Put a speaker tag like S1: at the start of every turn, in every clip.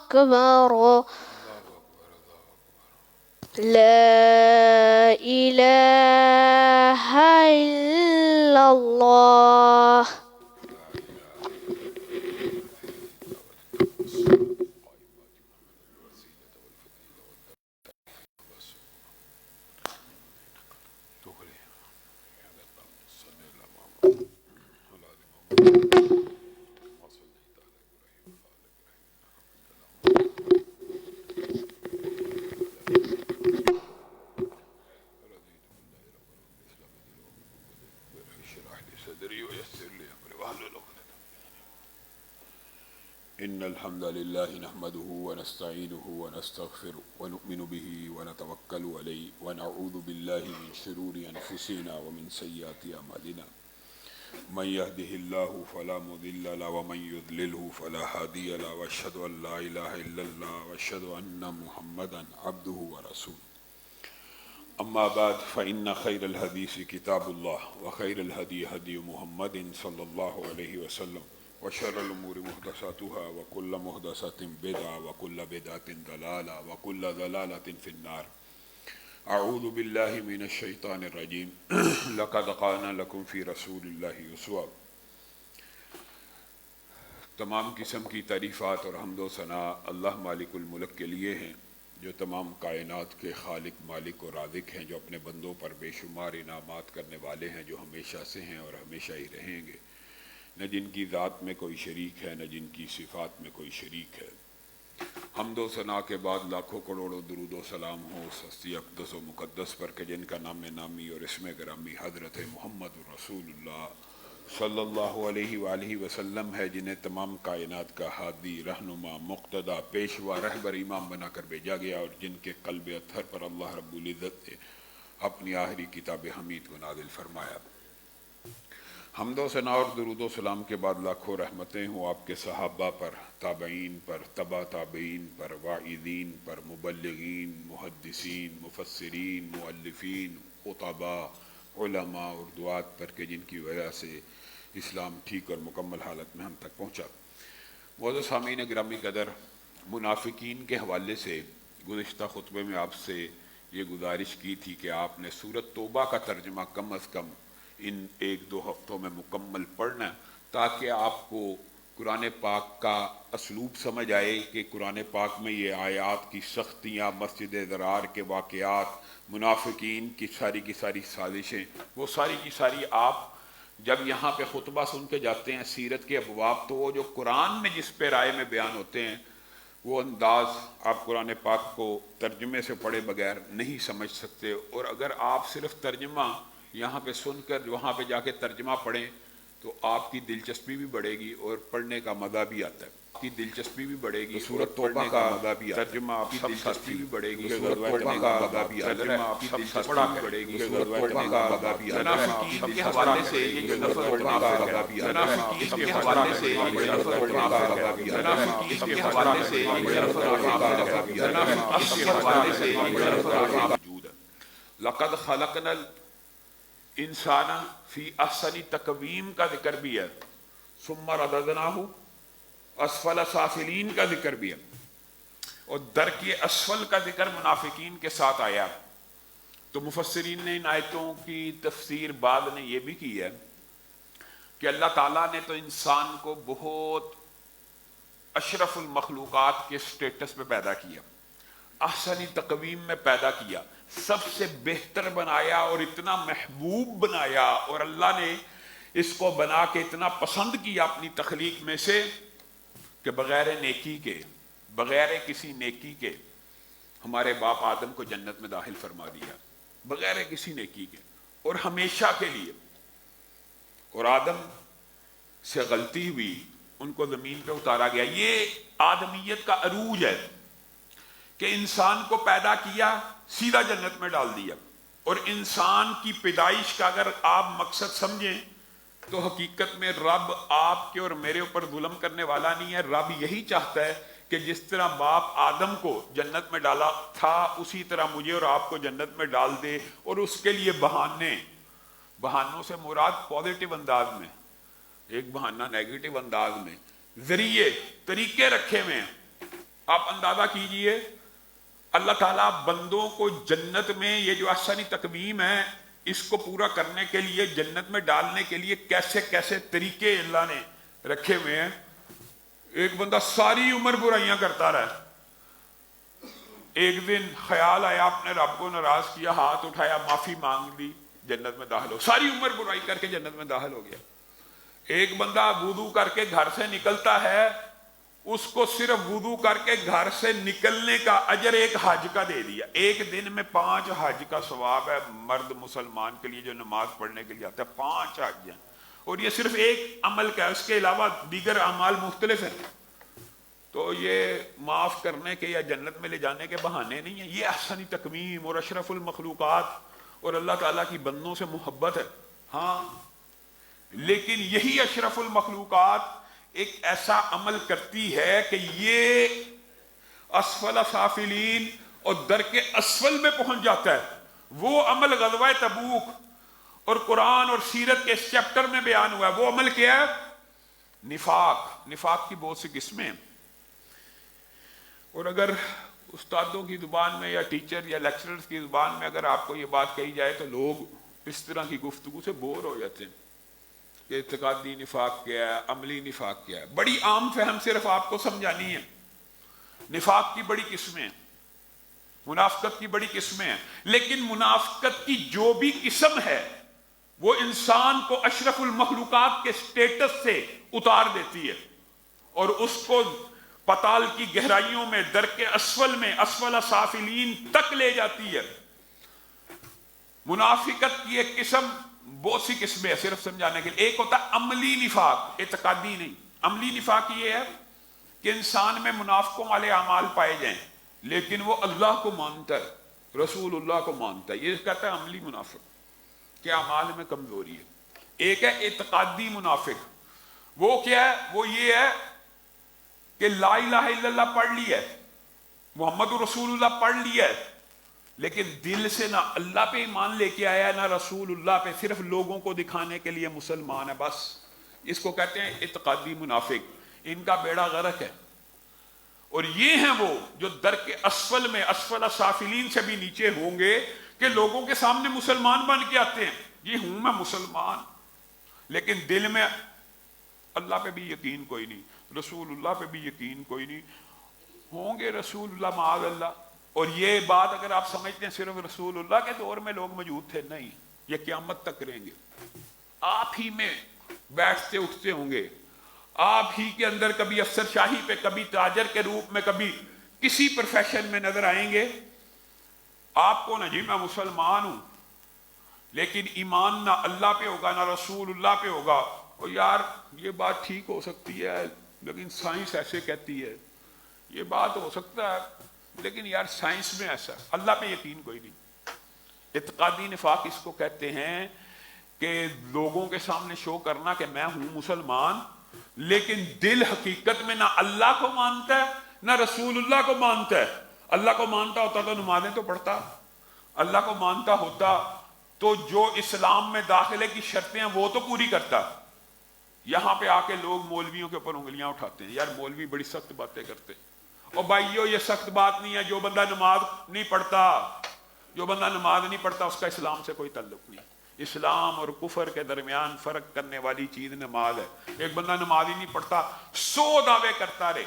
S1: أكبر لا إله إلا الله
S2: إن الحمد لله نحمده ونستعينه ونستغفره ونؤمن به ونتوكل عليه ونعوذ بالله من شرور أنفسنا ومن سيئات أعمالنا من يهده الله فلا مضل له ومن يضلله فلا هادي له وأشهد أن لا إله إلا الله وأشهد أن محمدا عبده ورسوله أما بعد فإن خير الحديث كتاب الله وخير الهدي هدي محمد صلى الله عليه وسلم وشر الأمور محدثاتها وكل محدثة بدعة وكل بدعة ضلالة وكل ضلالة في النار أعوذ بالله من الشيطان الرجيم لقد كان لكم في رسول الله أسوة. تمام قسم کی تعریفات اور حمد و ثنا اللہ مالک الملک کے لیے ہیں جو تمام کائنات کے خالق مالک اور رازق ہیں، جو اپنے بندوں پر بے شمار انعامات کرنے والے ہیں، جو ہمیشہ سے ہیں اور ہمیشہ ہی رہیں گے، نہ جن کی ذات میں کوئی شریک ہے نہ جن کی صفات میں کوئی شریک ہے۔ حمد و ثنا کے بعد لاکھوں کروڑوں درود و سلام ہو اس ہستی اقدس و مقدس پر کہ جن کا نام نامی اور اسم گرامی حضرت محمد رسول اللہ صلی اللہ علیہ وآلہ وسلم ہے، جنہیں تمام کائنات کا ہادی، رہنما، مقتدی، پیشوا، رہبر، امام بنا کر بھیجا گیا، اور جن کے قلب اطہر پر اللہ رب العزت نے اپنی آخری کتاب حمید کو نازل فرمایا۔ حمد و ثنا اور درود و سلام کے بعد لاکھوں رحمتیں ہوں آپ کے صحابہ پر، تابعین پر، تبع تابعین پر، واعظین پر، مبلغین، محدثین، مفسرین، مؤلفین، خطباء، علماء اور دعات پر کہ جن کی وجہ سے اسلام ٹھیک اور مکمل حالت میں ہم تک پہنچا۔ معزز سامعین گرامی قدر، منافقین کے حوالے سے گزشتہ خطبے میں آپ سے یہ گزارش کی تھی کہ آپ نے سورۃ توبہ کا ترجمہ کم از کم ان ایک دو ہفتوں میں مکمل پڑھنا، تاکہ آپ کو قرآن پاک کا اسلوب سمجھ آئے کہ قرآن پاک میں یہ آیات کی سختیاں، مسجد ضرار کے واقعات، منافقین کی ساری سازشیں، وہ ساری کی ساری آپ جب یہاں پہ خطبہ سن کے جاتے ہیں سیرت کے ابواب، تو وہ جو قرآن میں جس پیرائے میں بیان ہوتے ہیں وہ انداز آپ قرآن پاک کو ترجمے سے پڑھے بغیر نہیں سمجھ سکتے، اور اگر آپ صرف ترجمہ یہاں پہ سن کر وہاں پہ جا کے ترجمہ پڑھیں تو آپ کی دلچسپی بھی بڑھے گی اور پڑھنے کا مزہ بھی آتا ہے، آپ کی دلچسپی بھی بڑھے گی، سورۃ توبہ کا مزہ بھی آتا ہے، ترجمہ آپ کی دلچسپی بھی بڑھے گی، سورۃ توبہ کا مزہ بھی آتا ہے، ترجمہ آپ کی دلچسپی بھی بڑھے گی، سورۃ توبہ کا مزہ بھی آتا ہے۔ منافقین کے حوالے سے یہ جو نفر اور منافق ہے، منافقین کے حوالے سے یہ جو نفر اور منافق ہے، منافقین کے حوالے سے یہ جو نفر اور منافق ہے، منافقین کے حوالے سے یہ جو نفر اور منافق موجود ہے۔ لقد خلقنا انسان فی احسن تقویم کا ذکر بھی ہے، ثم رددناہ اسفل سافلین کا ذکر بھی ہے، اور درک اسفل کا ذکر منافقین کے ساتھ آیا۔ تو مفسرین نے ان آیتوں کی تفسیر بعد نے یہ بھی کی ہے کہ اللہ تعالیٰ نے تو انسان کو بہت اشرف المخلوقات کے سٹیٹس پہ پیدا کیا، احسنی تقویم میں پیدا کیا، سب سے بہتر بنایا اور اتنا محبوب بنایا، اور اللہ نے اس کو بنا کے اتنا پسند کیا اپنی تخلیق میں سے کہ بغیر نیکی کے، بغیر کسی نیکی کے ہمارے باپ آدم کو جنت میں داخل فرما دیا، بغیر کسی نیکی کے اور ہمیشہ کے لیے۔ اور آدم سے غلطی ہوئی، ان کو زمین پہ اتارا گیا۔ یہ آدمیت کا عروج ہے کہ انسان کو پیدا کیا، سیدھا جنت میں ڈال دیا، اور انسان کی پیدائش کا اگر آپ مقصد سمجھیں تو حقیقت میں رب آپ کے اور میرے اوپر ظلم کرنے والا نہیں ہے۔ رب یہی چاہتا ہے کہ جس طرح باپ آدم کو جنت میں ڈالا تھا اسی طرح مجھے اور آپ کو جنت میں ڈال دے، اور اس کے لیے بہانوں سے مراد پازیٹیو انداز میں، ایک بہانہ نیگیٹو انداز میں، ذریعے، طریقے رکھے ہوئے ہیں۔ آپ اندازہ کیجئے اللہ تعالیٰ بندوں کو جنت میں یہ جو احسنی تقویم ہے اس کو پورا کرنے کے لیے، جنت میں ڈالنے کے لیے کیسے کیسے طریقے اللہ نے رکھے ہوئے ہیں۔ ایک بندہ ساری عمر برائیاں کرتا رہا، ایک دن خیال آیا آپ نے رب کو ناراض کیا، ہاتھ اٹھایا، معافی مانگ لی، جنت میں داخل ہو، ساری عمر برائی کر کے جنت میں داخل ہو گیا۔ ایک بندہ وضو کر کے گھر سے نکلتا ہے، اس کو صرف وضو کر کے گھر سے نکلنے کا اجر ایک حج کا دے دیا، ایک دن میں 5 حج کا ثواب ہے مرد مسلمان کے لیے جو نماز پڑھنے کے لیے آتا ہے، 5 حج ہیں، اور یہ صرف ایک عمل کا ہے، اس کے علاوہ دیگر اعمال مختلف ہیں۔ تو یہ معاف کرنے کے یا جنت میں لے جانے کے بہانے نہیں ہیں، یہ احسنی تکمیم اور اشرف المخلوقات اور اللہ تعالیٰ کی بندوں سے محبت ہے۔ ہاں، لیکن یہی اشرف المخلوقات ایک ایسا عمل کرتی ہے کہ یہ اسفل سافلین اور درک اسفل میں پہنچ جاتا ہے۔ وہ عمل غزوہ تبوک اور قرآن اور سیرت کے اس چیپٹر میں بیان ہوا ہے، وہ عمل کیا ہے؟ نفاق۔ نفاق کی بہت سی قسمیں ہیں، اور اگر استادوں کی زبان میں یا ٹیچر یا لیکچررز کی زبان میں اگر آپ کو یہ بات کہی جائے تو لوگ اس طرح کی گفتگو سے بور ہو جاتے ہیں کہ اعتقادی نفاق کیا ہے، عملی نفاق کیا ہے۔ بڑی عام فہم صرف آپ کو سمجھانی ہے۔ نفاق کی بڑی قسمیں ہیں، منافقت کی بڑی قسمیں ہیں، لیکن منافقت کی جو بھی قسم ہے وہ انسان کو اشرف المخلوقات کے سٹیٹس سے اتار دیتی ہے اور اس کو پتال کی گہرائیوں میں، درک اسفل میں، اسفل سافلین تک لے جاتی ہے۔ منافقت کی ایک قسم، بہت سی قسمیں صرف سمجھانے کے لیے، ایک ہوتا ہے عملی نفاق، اعتقادی نہیں۔ عملی نفاق یہ ہے کہ انسان میں منافقوں والے اعمال پائے جائیں لیکن وہ اللہ کو مانتا ہے، رسول اللہ کو مانتا ہے، یہ کہتا ہے عملی منافق کہ اعمال میں کمزوری ہے۔ ایک ہے اعتقادی منافق، وہ کیا ہے؟ وہ یہ ہے کہ لا الہ الا اللہ پڑھ لی ہے، محمد رسول اللہ پڑھ لیا ہے، لیکن دل سے نہ اللہ پہ ایمان لے کے آیا ہے نہ رسول اللہ پہ، صرف لوگوں کو دکھانے کے لیے مسلمان ہے بس۔ اس کو کہتے ہیں اعتقادی منافق، ان کا بیڑا غرق ہے۔ اور یہ ہیں وہ جو درک اسفل میں، اسفل سافلین سے بھی نیچے ہوں گے کہ لوگوں کے سامنے مسلمان بن کے آتے ہیں، یہ ہوں میں مسلمان، لیکن دل میں اللہ پہ بھی یقین کوئی نہیں، رسول اللہ پہ بھی یقین کوئی نہیں۔ ہوں گے رسول اللہ معاذ اللہ، اور یہ بات اگر آپ سمجھتے ہیں صرف رسول اللہ کے دور میں لوگ موجود تھے، نہیں، یہ قیامت تک رہیں گے۔ آپ ہی میں بیٹھتے اٹھتے ہوں گے، آپ ہی کے اندر کبھی افسر شاہی پہ، کبھی تاجر کے روپ میں، کبھی کسی پروفیشن میں نظر آئیں گے۔ آپ کو نہ جی میں مسلمان ہوں، لیکن ایمان نہ اللہ پہ ہوگا نہ رسول اللہ پہ ہوگا، اور یار یہ بات ٹھیک ہو سکتی ہے لیکن سائنس ایسے کہتی ہے، یہ بات ہو سکتا ہے لیکن یار سائنس میں ایسا، اللہ پہ یقین کوئی نہیں۔ اعتقادی نفاق اس کو کہتے ہیں کہ لوگوں کے سامنے شو کرنا کہ میں ہوں مسلمان، لیکن دل حقیقت میں نہ اللہ کو مانتا ہے نہ رسول اللہ کو مانتا ہے۔ اللہ کو مانتا ہوتا تو نمازیں تو پڑھتا، اللہ کو مانتا ہوتا تو جو اسلام میں داخلے کی شرطیں ہیں وہ تو پوری کرتا۔ یہاں پہ آ کے لوگ مولویوں کے اوپر انگلیاں اٹھاتے ہیں، یار مولوی بڑی سخت باتیں کرتے ہیں۔ اور بھائیو یہ سخت بات نہیں ہے، جو بندہ نماز نہیں پڑھتا، جو بندہ نماز نہیں پڑھتا اس کا اسلام سے کوئی تعلق نہیں۔ اسلام اور کفر کے درمیان فرق کرنے والی چیز نماز ہے۔ ایک بندہ نماز ہی نہیں پڑھتا، 100 دعوے کرتا رہے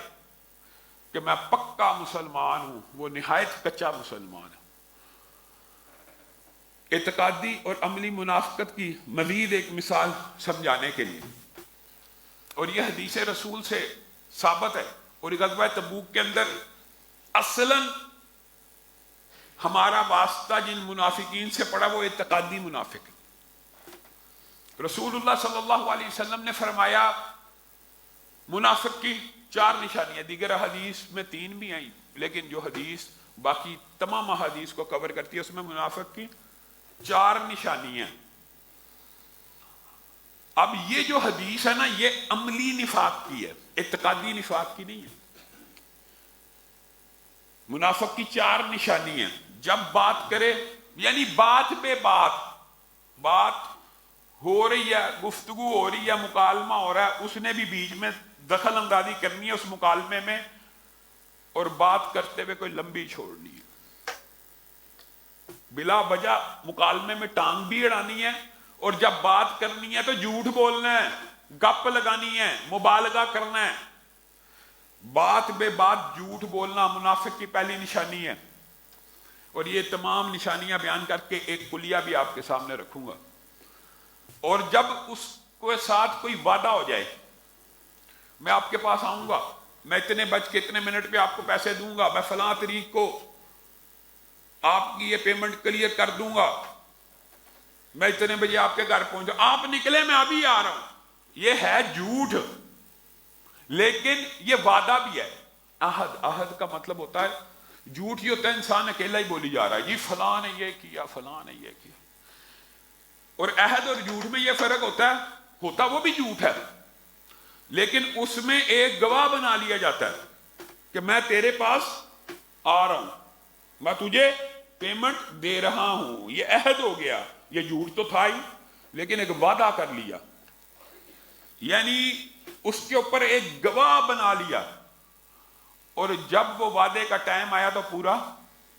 S2: کہ میں پکا مسلمان ہوں، وہ نہایت کچا مسلمان ہے۔ اعتقادی اور عملی منافقت کی مزید ایک مثال سمجھانے کے لیے، اور یہ حدیث رسول سے ثابت ہے، اور غزوہ تبوک کے اندر اصلاً ہمارا واسطہ جن منافقین سے پڑا وہ اعتقادی منافق ہے۔ رسول اللہ صلی اللہ علیہ وسلم نے فرمایا منافق کی 4 نشانیاں، دیگر حدیث میں 3 بھی آئیں لیکن جو حدیث باقی تمام حدیث کو کور کرتی ہے اس میں منافق کی 4 نشانیاں۔ اب یہ جو حدیث ہے نا یہ عملی نفاق کی ہے، اعتقادی نفاق کی نہیں ہے۔ منافق کی 4 نشانیاں، جب بات کرے یعنی بات پہ بات ہو رہی ہے، گفتگو ہو رہی ہے، مکالمہ ہو رہا ہے، اس نے بھی بیچ میں دخل اندازی کرنی ہے اس مکالمے میں، اور بات کرتے ہوئے کوئی لمبی چھوڑنی ہے، بلا وجہ مکالمے میں ٹانگ بھی اڑانی ہے، اور جب بات کرنی ہے تو جھوٹ بولنا ہے، گپ لگانی ہے، مبالغہ کرنا ہے۔ بات بے بات جھوٹ بولنا منافق کی پہلی نشانی ہے، اور یہ تمام نشانیاں بیان کر کے ایک کلیہ بھی آپ کے سامنے رکھوں گا۔ اور جب اس کے ساتھ کوئی وعدہ ہو جائے، میں آپ کے پاس آؤں گا، میں اتنے بج کے اتنے منٹ پہ آپ کو پیسے دوں گا، میں فلاں تاریخ کو آپ کی یہ پیمنٹ کلیئر کر دوں گا، میں اتنے بجے آپ کے گھر پہنچا، آپ نکلے میں ابھی آ رہا ہوں، یہ ہے جھوٹ، لیکن یہ وعدہ بھی ہے۔ عہد کا مطلب ہوتا ہے، جھوٹ یہ ہوتا ہے انسان اکیلا ہی بولی جا رہا ہے، جی فلاں نے یہ کیا، فلاں نے یہ کیا، اور عہد اور جھوٹ میں یہ فرق ہوتا وہ بھی جھوٹ ہے، لیکن اس میں ایک گواہ بنا لیا جاتا ہے کہ میں تیرے پاس آ رہا ہوں، میں تجھے پیمنٹ دے رہا ہوں، یہ عہد ہو گیا، یہ جھوٹ تو تھا ہی لیکن ایک وعدہ کر لیا، یعنی اس کے اوپر ایک گواہ بنا لیا، اور جب وہ وعدے کا ٹائم آیا تو پورا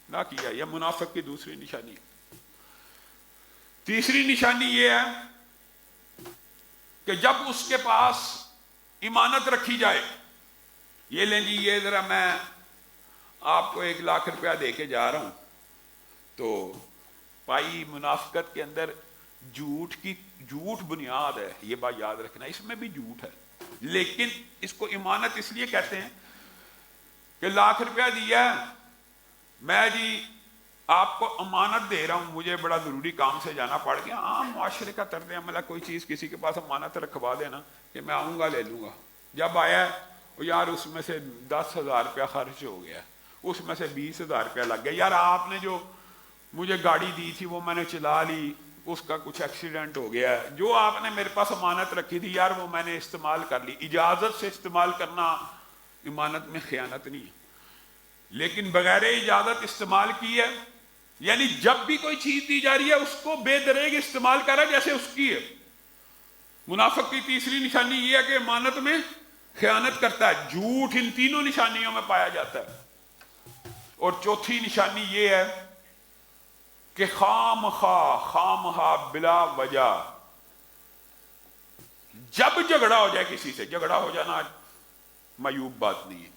S2: نہ کیا۔ یہ منافق کی دوسری نشانی ہے۔ تیسری نشانی یہ ہے کہ جب اس کے پاس امانت رکھی جائے، یہ لیں جی یہ ذرا میں آپ کو 1,00,000 روپیہ دے کے جا رہا ہوں، تو پائی منافقت کے اندر جھوٹ بنیاد ہے، یہ بات یاد رکھنا، اس میں بھی جھوٹ ہے، لیکن اس کو امانت اس لیے کہتے ہیں کہ 1,00,000 روپیہ دیا ہے، میں جی آپ کو امانت دے رہا ہوں، مجھے بڑا ضروری کام سے جانا پڑ گیا۔ عام معاشرے کا طرز عمل ہے، کوئی چیز کسی کے پاس امانت رکھوا دینا کہ میں آؤں گا لے لوں گا، جب آیا یار اس میں سے 10,000 روپیہ خرچ ہو گیا، اس میں سے 20,000 روپیہ لگ گیا، یار آپ نے جو مجھے گاڑی دی تھی وہ میں نے چلا لی، اس کا کچھ ایکسیڈنٹ ہو گیا، جو آپ نے میرے پاس امانت رکھی تھی یار وہ میں نے استعمال کر لی۔ اجازت سے استعمال کرنا امانت میں خیانت نہیں ہے، لیکن بغیر اجازت استعمال کی ہے، یعنی جب بھی کوئی چیز دی جا رہی ہے اس کو بے دریغ استعمال کرا جیسے اس کی ہے۔ منافق کی تیسری نشانی یہ ہے کہ امانت میں خیانت کرتا ہے، جھوٹ ان تینوں نشانیوں میں پایا جاتا ہے۔ اور چوتھی نشانی یہ ہے کہ خام خواہ بلا وجہ جب جھگڑا ہو جائے کسی سے، جھگڑا ہو جانا معیوب بات نہیں ہے،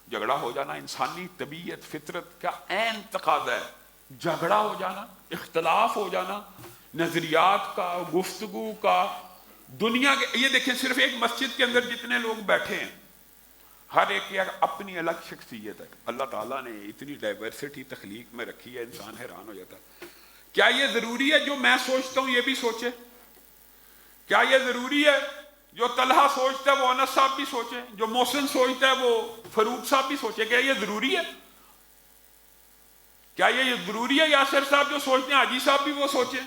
S2: جھگڑا ہو جانا انسانی طبیعت فطرت کا عین تقاضا ہے، جھگڑا ہو جانا، اختلاف ہو جانا، نظریات کا، گفتگو کا، دنیا کے، یہ دیکھیں صرف ایک مسجد کے اندر جتنے لوگ بیٹھے ہیں ہر ایک کی اپنی الگ شخصیت ہے، اللہ تعالیٰ نے اتنی ڈائیورسٹی تخلیق میں رکھی ہے، انسان حیران ہو جاتا ہے۔ کیا یہ ضروری ہے جو میں سوچتا ہوں یہ بھی سوچے؟ کیا یہ ضروری ہے جو طلحہ سوچتا ہے وہ انس صاحب بھی سوچے، جو محسن سوچتا ہے وہ فاروق صاحب بھی سوچے؟ کیا یہ ضروری ہے؟ کیا یہ ضروری ہے یاسر صاحب جو سوچتے ہیں حاجی صاحب بھی وہ سوچیں؟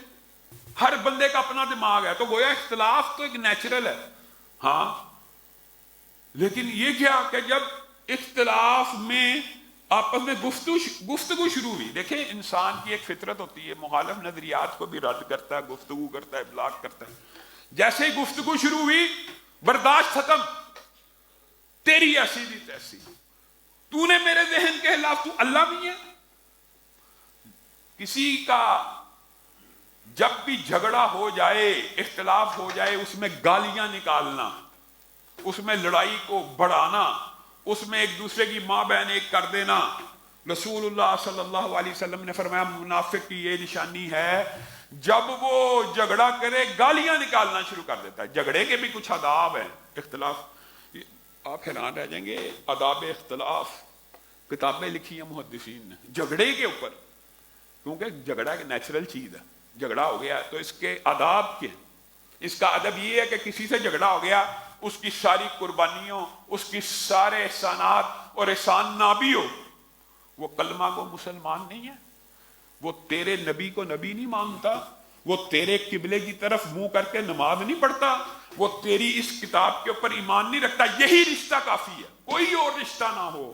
S2: ہر بندے کا اپنا دماغ ہے، تو گویا اختلاف تو ایک نیچرل ہے، ہاں، لیکن یہ کیا کہ جب اختلاف میں آپس میں گفتگو شروع ہوئی، دیکھیں انسان کی ایک فطرت ہوتی ہے، مخالف نظریات کو بھی رد کرتا ہے، گفتگو کرتا ہے، ابلاغ کرتا ہے، جیسے ہی گفتگو شروع ہوئی برداشت ختم، تیری ایسی بھی تیسی، تو نے میرے ذہن کے خلاف، تو اللہ بھی ہے۔ کسی کا جب بھی جھگڑا ہو جائے، اختلاف ہو جائے، اس میں گالیاں نکالنا، اس میں لڑائی کو بڑھانا، اس میں ایک دوسرے کی ماں بہن ایک کر دینا، رسول اللہ صلی اللہ علیہ وسلم نے فرمایا منافق کی یہ نشانی ہے جب وہ جھگڑا کرے گالیاں نکالنا شروع کر دیتا ہے۔ جھگڑے کے بھی کچھ آداب ہیں، اختلاف، آپ حیران رہ جائیں گے، آداب اختلاف کتابیں لکھی ہیں محدثین نے جھگڑے کے اوپر، کیونکہ جھگڑا ایک نیچرل چیز ہے، جھگڑا ہو گیا تو اس کے آداب کیا؟ اس کا ادب یہ ہے کہ کسی سے جھگڑا ہو گیا، اس کی ساری قربانیوں، اس کی سارے احسانات اور احسان نہ بھی ہو، وہ کلمہ کو مسلمان نہیں ہے، وہ تیرے نبی کو نبی نہیں مانتا، وہ تیرے قبلے کی طرف منہ کر کے نماز نہیں پڑھتا، وہ تیری اس کتاب کے اوپر ایمان نہیں رکھتا، یہی رشتہ کافی ہے، کوئی اور رشتہ نہ ہو،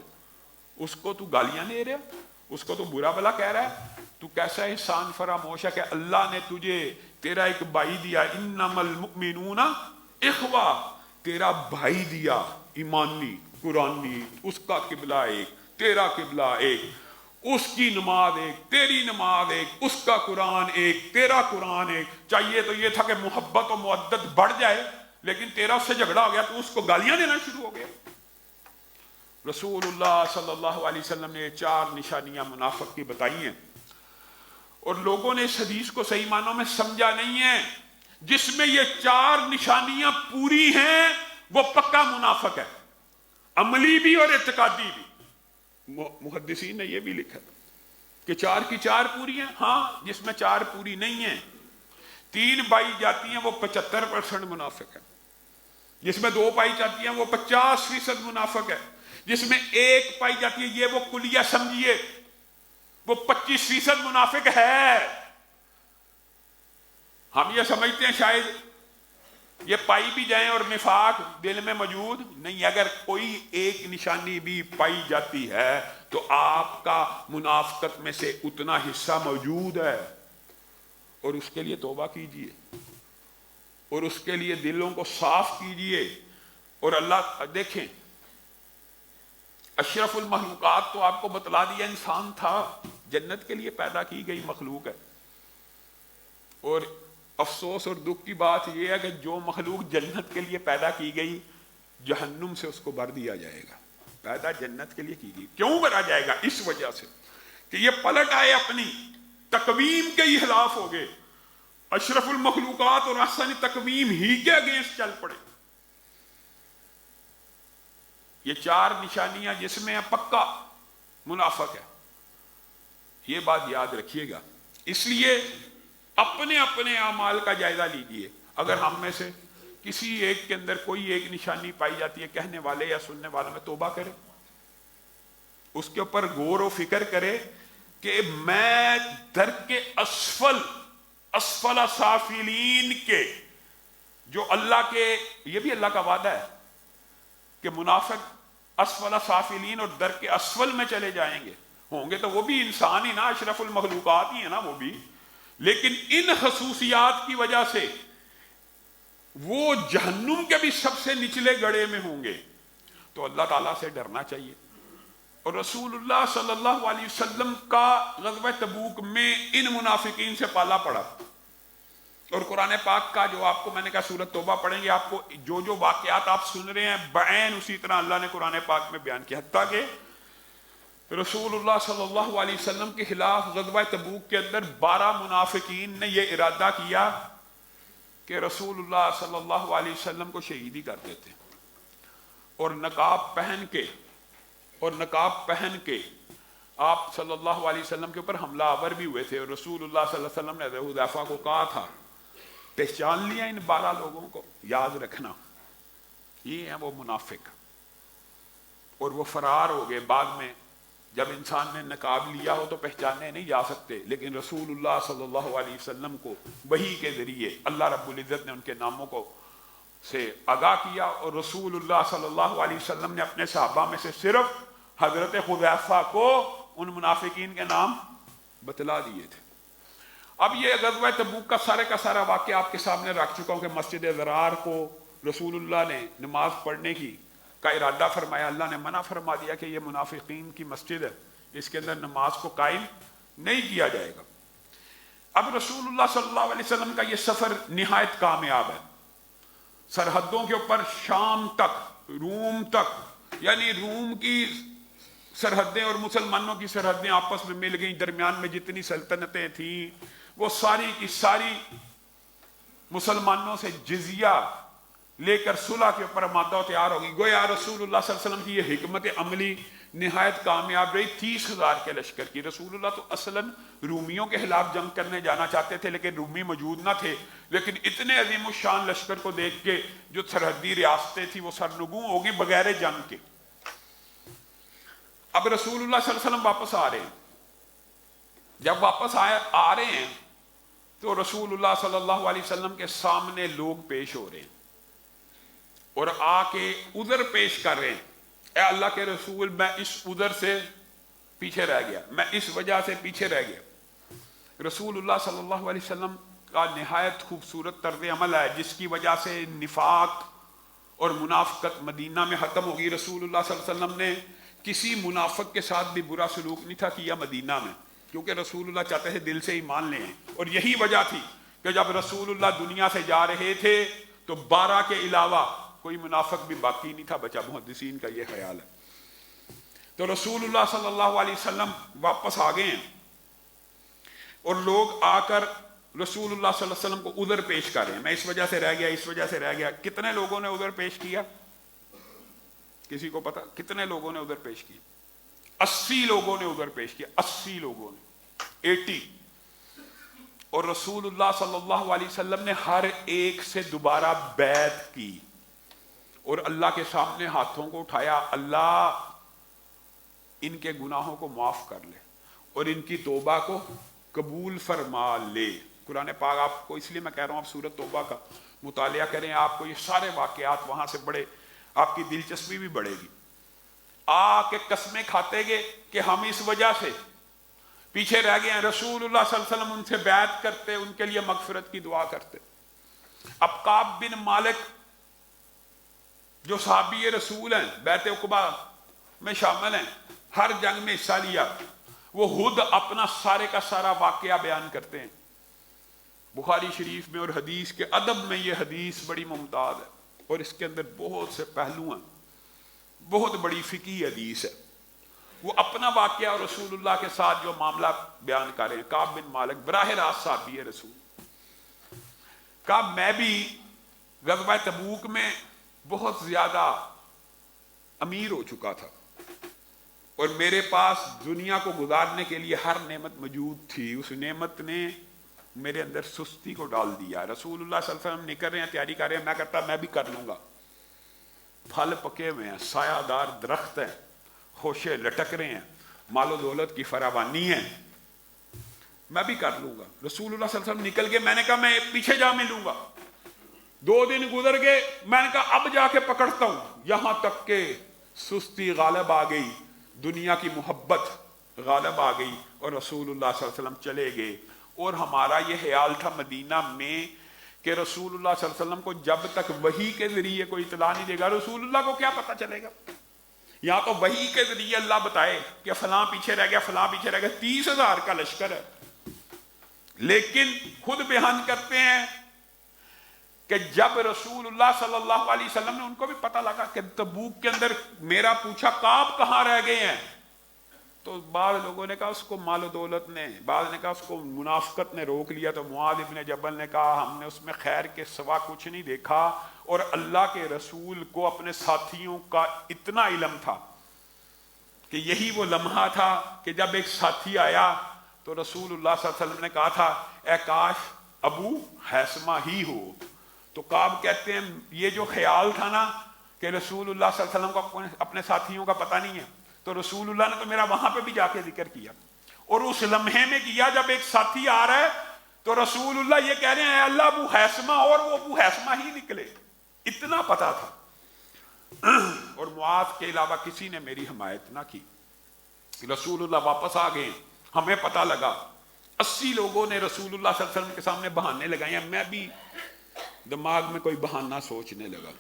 S2: اس کو تو گالیاں دے رہا، اس کو تو برا بلا کہہ رہا ہے، تو کیسا احسان فراموش ہے کہ اللہ نے تجھے تیرا ایک بھائی دیا، انما المؤمنون اخوہ، تیرا بھائی دیا ایمانی، قرآنی، اس کا قبلہ ایک، تیرا قبلہ ایک، اس کی نماز ایک، تیری نماز ایک، اس کا قرآن ایک، تیرا قرآن ایک۔ چاہیے تو یہ تھا کہ محبت و مودت بڑھ جائے، لیکن تیرا اس سے جھگڑا ہو گیا تو اس کو گالیاں دینا شروع ہو گیا۔ رسول اللہ صلی اللہ علیہ وسلم نے 4 نشانیاں منافق کی بتائی ہیں، اور لوگوں نے اس حدیث کو صحیح معنوں میں سمجھا نہیں ہے۔ جس میں یہ 4 نشانیاں پوری ہیں وہ پکا منافق ہے، عملی بھی اور اعتقادی بھی۔ محدثین نے یہ بھی لکھا کہ 4 کی 4 پوری ہیں، ہاں جس میں 4 پوری نہیں ہیں، 3 پائی جاتی ہیں وہ 75% منافق ہے، جس میں 2 پائی جاتی ہیں وہ 50% منافق ہے، جس میں 1 پائی جاتی ہے یہ وہ کلیہ سمجھیے وہ 25% منافق ہے۔ ہم یہ سمجھتے ہیں شاید یہ پائی بھی جائیں اور نفاق دل میں موجود نہیں۔ اگر کوئی ایک نشانی بھی پائی جاتی ہے تو آپ کا منافقت میں سے اتنا حصہ موجود ہے، اور اس کے لیے توبہ کیجئے، اور اس کے لیے دلوں کو صاف کیجئے۔ اور اللہ دیکھیں، اشرف المخلوقات تو آپ کو بتلا دیا انسان تھا، جنت کے لیے پیدا کی گئی مخلوق ہے، اور افسوس اور دکھ کی بات یہ ہے کہ جو مخلوق جنت کے لیے پیدا کی گئی جہنم سے اس کو بھر دیا جائے گا۔ پیدا جنت کے لیے کی گئی، کیوں بھرا جائے گا؟ اس وجہ سے کہ یہ پلٹ آئے، اپنی تقویم کے ہی خلاف ہو گئے، اشرف المخلوقات اور احسن تقویم ہی کے اگینسٹ چل پڑے۔ یہ 4 نشانیاں جس میں پکا منافق ہے، یہ بات یاد رکھیے گا۔ اس لیے اپنے اپنے اعمال کا جائزہ لیجئے۔ اگر ہم میں سے کسی ایک کے اندر کوئی ایک نشانی پائی جاتی ہے، کہنے والے یا سننے والے میں توبہ کرے، اس کے اوپر غور و فکر کرے کہ میں درک اسفل سافلین کے، جو اللہ کے، یہ بھی اللہ کا وعدہ ہے کہ منافق اسفل سافلین اور درک اسفل میں چلے جائیں گے۔ ہوں گے تو وہ بھی انسان ہی نا، اشرف المخلوقات ہی ہے نا وہ بھی، لیکن ان خصوصیات کی وجہ سے وہ جہنم کے بھی سب سے نچلے گڑھے میں ہوں گے۔ تو اللہ تعالیٰ سے ڈرنا چاہیے۔ اور رسول اللہ صلی اللہ علیہ وسلم کا غزوہ تبوک میں ان منافقین سے پالا پڑا، اور قرآن پاک کا جو آپ کو میں نے کہا سورۃ توبہ پڑھیں گے، آپ کو جو جو واقعات آپ سن رہے ہیں بعین اسی طرح اللہ نے قرآن پاک میں بیان کیا، حتیٰ کہ رسول اللہ صلی اللہ علیہ وسلم کے خلاف غزوہ تبوک کے اندر 12 منافقین نے یہ ارادہ کیا کہ رسول اللہ صلی اللہ علیہ وسلم کو شہید ہی کر دیتے، اور نقاب پہن کے آپ صلی اللہ علیہ وسلم کے اوپر حملہ آور بھی ہوئے تھے، اور رسول اللہ صلی اللہ علیہ وسلم نے حضرت حذیفہ کو کہا تھا پہچان لیا ان 12 لوگوں کو، یاد رکھنا یہ ہیں وہ منافق، اور وہ فرار ہو گئے۔ بعد میں جب انسان نے نقاب لیا ہو تو پہچانے نہیں جا سکتے، لیکن رسول اللہ صلی اللہ علیہ وسلم کو وحی کے ذریعے اللہ رب العزت نے ان کے ناموں کو سے آگاہ کیا، اور رسول اللہ صلی اللہ علیہ وسلم نے اپنے صحابہ میں سے صرف حضرت حذیفہ کو ان منافقین کے نام بتلا دیے تھے۔ اب یہ غزوہ تبوک کا سارا واقعہ آپ کے سامنے رکھ چکا ہوں کہ مسجد ضرار کو رسول اللہ نے نماز پڑھنے کا ارادہ فرمایا، اللہ نے منع فرما دیا کہ یہ منافقین کی مسجد ہے، اس کے اندر نماز کو قائم نہیں کیا جائے گا۔ اب رسول اللہ صلی اللہ علیہ وسلم کا یہ سفر نہایت کامیاب ہے، سرحدوں کے اوپر شام تک، روم تک، یعنی روم کی سرحدیں اور مسلمانوں کی سرحدیں آپس میں مل گئیں، درمیان میں جتنی سلطنتیں تھیں وہ ساری کی ساری مسلمانوں سے جزیہ لے کر صلح کے اوپر آمادہ و تیار ہوگی۔ گویا رسول اللہ صلی اللہ علیہ وسلم کی یہ حکمت عملی نہایت کامیاب رہی۔ 30,000 کے لشکر کی، رسول اللہ تو اصلاً رومیوں کے خلاف جنگ کرنے جانا چاہتے تھے لیکن رومی موجود نہ تھے، لیکن اتنے عظیم الشان لشکر کو دیکھ کے جو سرحدی ریاستیں تھیں وہ سرنگوں ہوگی بغیر جنگ کے۔ اب رسول اللہ صلی اللہ علیہ وسلم واپس آ رہے ہیں، جب واپس آ رہے ہیں تو رسول اللہ صلی اللہ علیہ وسلم کے سامنے لوگ پیش ہو رہے ہیں اور آ کے عذر پیش کر رہے ہیں، اے اللہ کے رسول میں اس عذر سے پیچھے رہ گیا، میں اس وجہ سے پیچھے رہ گیا۔ رسول اللہ صلی اللہ علیہ وسلم کا نہایت خوبصورت طرز عمل ہے جس کی وجہ سے نفاق اور منافقت مدینہ میں ختم ہوگی. رسول اللہ صلی اللہ علیہ وسلم نے کسی منافق کے ساتھ بھی برا سلوک نہیں تھا کیا مدینہ میں، کیونکہ رسول اللہ چاہتے تھے دل سے ایمان لیں. اور یہی وجہ تھی کہ جب رسول اللہ دنیا سے جا رہے تھے تو 12 کے علاوہ کوئی منافق بھی باقی نہیں تھا بچا. محدثین کا یہ خیال ہے. تو رسول اللہ صلی اللہ علیہ وسلم واپس آ گئے ہیں اور لوگ آ کر رسول اللہ صلی اللہ علیہ وسلم کو عذر پیش کر رہے ہیں. میں اس وجہ سے رہ گیا، اس وجہ سے رہ گیا. کتنے لوگوں نے عذر پیش کیا؟ کسی کو پتا کتنے لوگوں نے عذر پیش کیا؟ 80 لوگوں نے عذر پیش کیا. 80 لوگوں نے 80. اور رسول اللہ صلی اللہ علیہ وسلم نے ہر ایک سے دوبارہ بیعت کی اور اللہ کے سامنے ہاتھوں کو اٹھایا، اللہ ان کے گناہوں کو معاف کر لے اور ان کی توبہ کو قبول فرما لے. قرآن پاک آپ کو اس لیے میں کہہ رہا ہوں آپ سورۃ توبہ کا مطالعہ کریں، آپ کو یہ سارے واقعات وہاں سے بڑے، آپ کی دلچسپی بھی بڑھے گی. آ کے قسمیں کھاتے گے کہ ہم اس وجہ سے پیچھے رہ گئے ہیں. رسول اللہ صلی اللہ علیہ وسلم ان سے بیعت کرتے، ان کے لیے مغفرت کی دعا کرتے. اب کعب بن مالک جو صحابی رسول ہیں، بیعت عقبہ میں شامل ہیں، ہر جنگ میں حصہ لیا، وہ خود اپنا سارے کا سارا واقعہ بیان کرتے ہیں. بخاری شریف میں اور حدیث کے ادب میں یہ حدیث بڑی ممتاز ہے اور اس کے اندر بہت سے پہلو ہیں، بہت بڑی فقہی حدیث ہے. وہ اپنا واقعہ اور رسول اللہ کے ساتھ جو معاملہ بیان کر رہے ہیں. کعب بن مالک براہ راست صحابی ہے رسول. کعب میں بھی غزوہ تبوک میں بہت زیادہ امیر ہو چکا تھا اور میرے پاس دنیا کو گزارنے کے لیے ہر نعمت موجود تھی. اس نعمت نے میرے اندر سستی کو ڈال دیا. رسول اللہ صلی اللہ علیہ وسلم نکل رہے ہیں، تیاری کر رہے ہیں، میں کہتا میں بھی کر لوں گا. پھل پکے ہوئے ہیں، سایہ دار درخت ہیں، خوشے لٹک رہے ہیں، مال و دولت کی فراوانی ہے، میں بھی کر لوں گا. رسول اللہ صلی اللہ علیہ وسلم نکل گئے. میں نے کہا میں پیچھے جا ملوں گا. 2 دن گزر گئے. میں نے کہا اب جا کے پکڑتا ہوں. یہاں تک کہ سستی غالب آ گئی، دنیا کی محبت غالب آ گئی اور رسول اللہ صلی اللہ علیہ وسلم چلے گئے. اور ہمارا یہ خیال تھا مدینہ میں کہ رسول اللہ صلی اللہ علیہ وسلم کو جب تک وحی کے ذریعے کوئی اطلاع نہیں دے گا، رسول اللہ کو کیا پتہ چلے گا؟ یا تو وحی کے ذریعے اللہ بتائے کہ فلاں پیچھے رہ گیا، فلاں پیچھے رہ گیا. 30,000 کا لشکر ہے. لیکن خود بیان کرتے ہیں کہ جب رسول اللہ صلی اللہ علیہ وسلم نے، ان کو بھی پتہ لگا کہ تبوک کے اندر میرا پوچھا کعب کہاں رہ گئے ہیں، تو بعض لوگوں نے کہا اس کو مال و دولت نے، بعض نے کہا اس کو منافقت نے روک لیا. تو معاذ ابن جبل نے کہا ہم نے اس میں خیر کے سوا کچھ نہیں دیکھا. اور اللہ کے رسول کو اپنے ساتھیوں کا اتنا علم تھا کہ یہی وہ لمحہ تھا کہ جب ایک ساتھی آیا تو رسول اللہ صلی اللہ علیہ وسلم نے کہا تھا اے کاش ابو حیثمہ ہی ہو. تو کعب کہتے ہیں یہ جو خیال تھا نا کہ رسول اللہ صلی اللہ علیہ وسلم کو اپنے ساتھیوں کا پتہ نہیں ہے، تو رسول اللہ نے تو میرا وہاں پہ بھی جا کے ذکر کیا اور اس لمحے میں کیا جب ایک ساتھی آ رہا ہے تو رسول اللہ یہ کہہ رہے ہیں اے اللہ ابو حیثمہ، اور وہ ابو حیثمہ ہی نکلے. اتنا پتا تھا. اور معاذ کے علاوہ کسی نے میری حمایت نہ کی. رسول اللہ واپس آ گئے. ہمیں پتا لگا 80 لوگوں نے رسول اللہ صلی اللہ علیہ وسلم کے سامنے بہانے لگائے ہیں. میں بھی دماغ میں کوئی بہانہ سوچنے لگا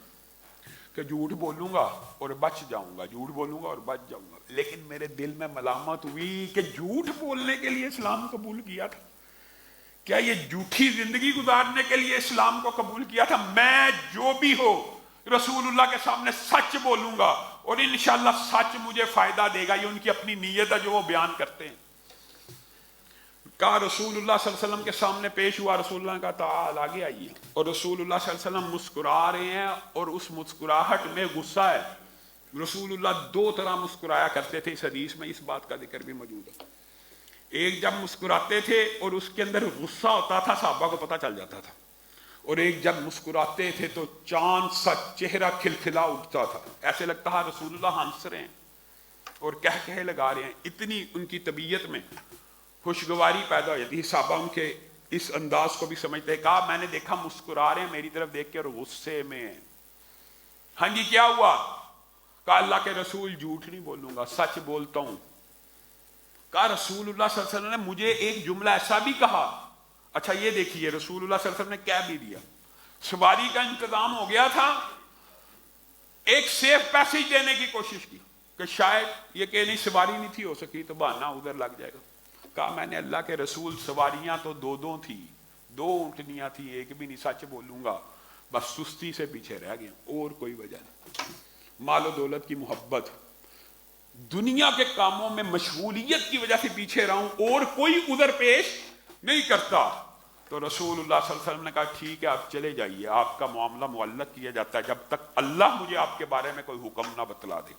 S2: کہ جھوٹ بولوں گا اور بچ جاؤں گا، جھوٹ بولوں گا اور بچ جاؤں گا. لیکن میرے دل میں ملامت ہوئی کہ جھوٹ بولنے کے لیے اسلام قبول کیا تھا؟ کیا یہ جھوٹی زندگی گزارنے کے لیے اسلام کو قبول کیا تھا؟ میں جو بھی ہو رسول اللہ کے سامنے سچ بولوں گا اور انشاءاللہ سچ مجھے فائدہ دے گا. یہ ان کی اپنی نیت ہے جو وہ بیان کرتے ہیں. کہا رسول اللہ صلی اللہ علیہ وسلم کے سامنے پیش ہوا. رسول اللہ نے کہا تعال آگے آئیے. اور رسول اللہ صلی اللہ علیہ وسلم مسکرا رہے ہیں اور اس مسکراہٹ میں غصہ ہے. رسول اللہ 2 طرح مسکرایا کرتے تھے. اس حدیث میں اس بات کا ذکر بھی موجود ہے. ایک جب مسکراتے تھے اور اس کے اندر غصہ ہوتا تھا صحابہ کو پتہ چل جاتا تھا، اور ایک جب مسکراتے تھے تو چاند سا چہرہ کھلکھلا اٹھتا تھا. ایسے لگتا ہے رسول اللہ ہنس رہے ہیں اور کہہ لگا رہے ہیں. اتنی ان کی طبیعت میں خوشگواری پیدا ہو جاتی ہے. صحابہ ان کے اس انداز کو بھی سمجھتے ہیں. کہا میں نے دیکھا مسکرا رہے ہیں میری طرف دیکھ کے اور غصے میں. ہاں جی کیا ہوا؟ کہا اللہ کے رسول جھوٹ نہیں بولوں گا، سچ بولتا ہوں. کہا رسول اللہ صلی اللہ علیہ وسلم نے مجھے ایک جملہ ایسا بھی کہا. اچھا یہ دیکھیے رسول اللہ صلی اللہ علیہ وسلم نے کہہ بھی دیا. سواری کا انتظام ہو گیا تھا ایک سیف پیسج دینے کی کوشش کی کہ شاید یہ کہ نہیں سواری نہیں تھی ہو سکی تو بہانہ ادھر لگ جائے گا۔ کہا میں نے اللہ کے رسول سواریاں تو دو تھی، 2 اونٹنیاں تھی، ایک بھی نہیں، سچ بولوں گا بس سستی سے پیچھے رہ گئے، اور کوئی وجہ نہیں۔ مال و دولت کی محبت، دنیا کے کاموں میں مشغولیت کی وجہ سے پیچھے رہا ہوں اور کوئی عذر پیش نہیں کرتا۔ تو رسول اللہ صلی اللہ علیہ وسلم نے کہا ٹھیک ہے آپ چلے جائیے، آپ کا معاملہ معلق کیا جاتا ہے جب تک اللہ مجھے آپ کے بارے میں کوئی حکم نہ بتلا دے۔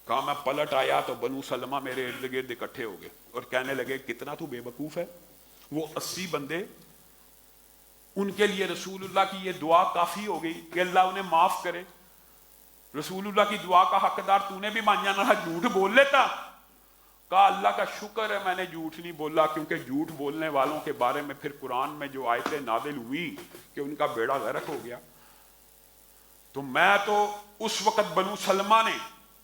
S2: کہا میں پلٹ آیا تو بنو سلمہ میرے ارد گرد اکٹھے ہو گئے اور کہنے لگے کتنا تو بے وقوف ہے، وہ 80 بندے، ان کے لیے رسول اللہ کی یہ دعا کافی ہو گئی کہ اللہ انہیں معاف کرے۔ رسول اللہ کی دعا کا حقدار تو نے بھی مان جانا تھا، جھوٹ بول لیتا۔ کہا اللہ کا شکر ہے میں نے جھوٹ نہیں بولا، کیونکہ جھوٹ بولنے والوں کے بارے میں پھر قرآن میں جو آیتیں نازل ہوئی کہ ان کا بیڑا غرق ہو گیا۔ تو میں تو اس وقت بنو سلمہ نے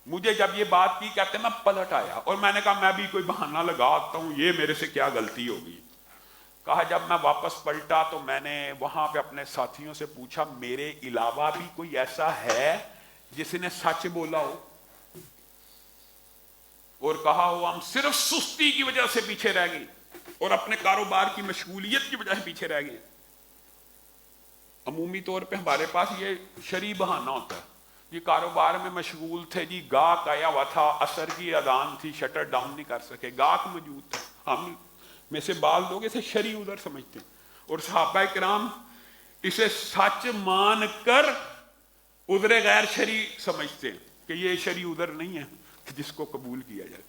S2: مجھے جب یہ بات کی کہتے میں پلٹ آیا اور میں نے کہا میں بھی کوئی بہانہ لگاتا ہوں، یہ میرے سے کیا غلطی ہوگی۔ کہا جب میں واپس پلٹا تو میں نے وہاں پہ اپنے ساتھیوں سے پوچھا میرے علاوہ بھی کوئی ایسا ہے جس نے سچ بولا ہو، اور کہا ہو ہم صرف سستی کی وجہ سے پیچھے رہ گئے اور اپنے کاروبار کی مشغولیت کی وجہ سے پیچھے رہ گئے۔ عمومی طور پہ ہمارے پاس یہ شرعی بہانہ ہوتا ہے، یہ کاروبار میں مشغول تھے جی، گاہک آیا ہوا تھا، عصر کی اذان تھی، شٹر ڈاؤن نہیں کر سکے، گاہک موجود تھا، ہم میں سے بعض لوگ اسے شرعی عذر سمجھتے ہیں، اور صحابہ کرام اسے سچ مان کر عذر غیر شرعی سمجھتے ہیں کہ یہ شرعی عذر نہیں ہے جس کو قبول کیا جائے۔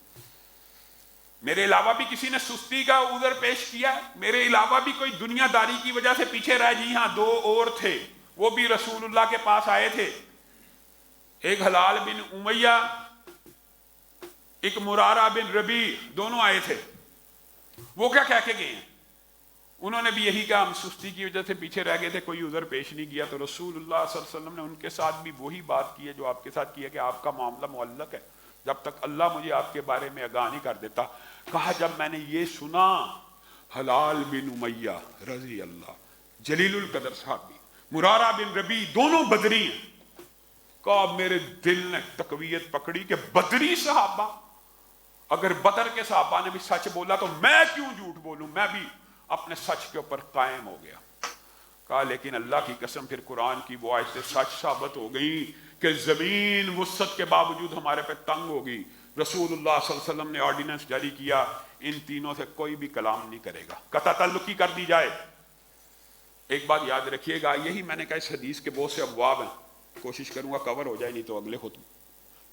S2: میرے علاوہ بھی کسی نے سستی کا عذر پیش کیا، میرے علاوہ بھی کوئی دنیا داری کی وجہ سے پیچھے رہ، جی ہاں 2 اور تھے، وہ بھی رسول اللہ کے پاس آئے تھے، ایک حلال بن امیہ، ایک مرارہ بن ربیع، دونوں آئے تھے۔ وہ کیا کہہ کے گئے ہیں؟ انہوں نے بھی یہی کہا ہم سستی کی وجہ سے پیچھے رہ گئے تھے، کوئی عذر پیش نہیں کیا۔ تو رسول اللہ صلی اللہ علیہ وسلم نے ان کے ساتھ بھی وہی بات کی ہے جو آپ کے ساتھ کی ہے کہ آپ کا معاملہ معلق ہے جب تک اللہ مجھے آپ کے بارے میں آگاہ نہیں کر دیتا۔ کہا جب میں نے یہ سنا، حلال بن امیہ رضی اللہ، جلیل القدر صحابی، مرارہ بن ربیع، دونوں بدری ہیں، کہا میرے دل نے تقویت پکڑی کہ بدری صحابہ، اگر بدر کے صحابہ نے بھی سچ بولا تو میں کیوں جھوٹ بولوں، میں بھی اپنے سچ کے اوپر قائم ہو گیا۔ کہا لیکن اللہ کی قسم پھر قرآن کی وہ آیتیں سچ ثابت ہو گئی کہ زمین وسعت کے باوجود ہمارے پہ تنگ ہو گئی۔ رسول اللہ صلی اللہ علیہ وسلم نے آرڈیننس جاری کیا ان تینوں سے کوئی بھی کلام نہیں کرے گا، قطع تعلقی کر دی جائے۔ ایک بات یاد رکھیے گا، یہی میں نے کہا اس حدیث کے بہت سے ابواب ہیں، کوشش کروں گا کور ہو جائے، نہیں تو اگلے خطبے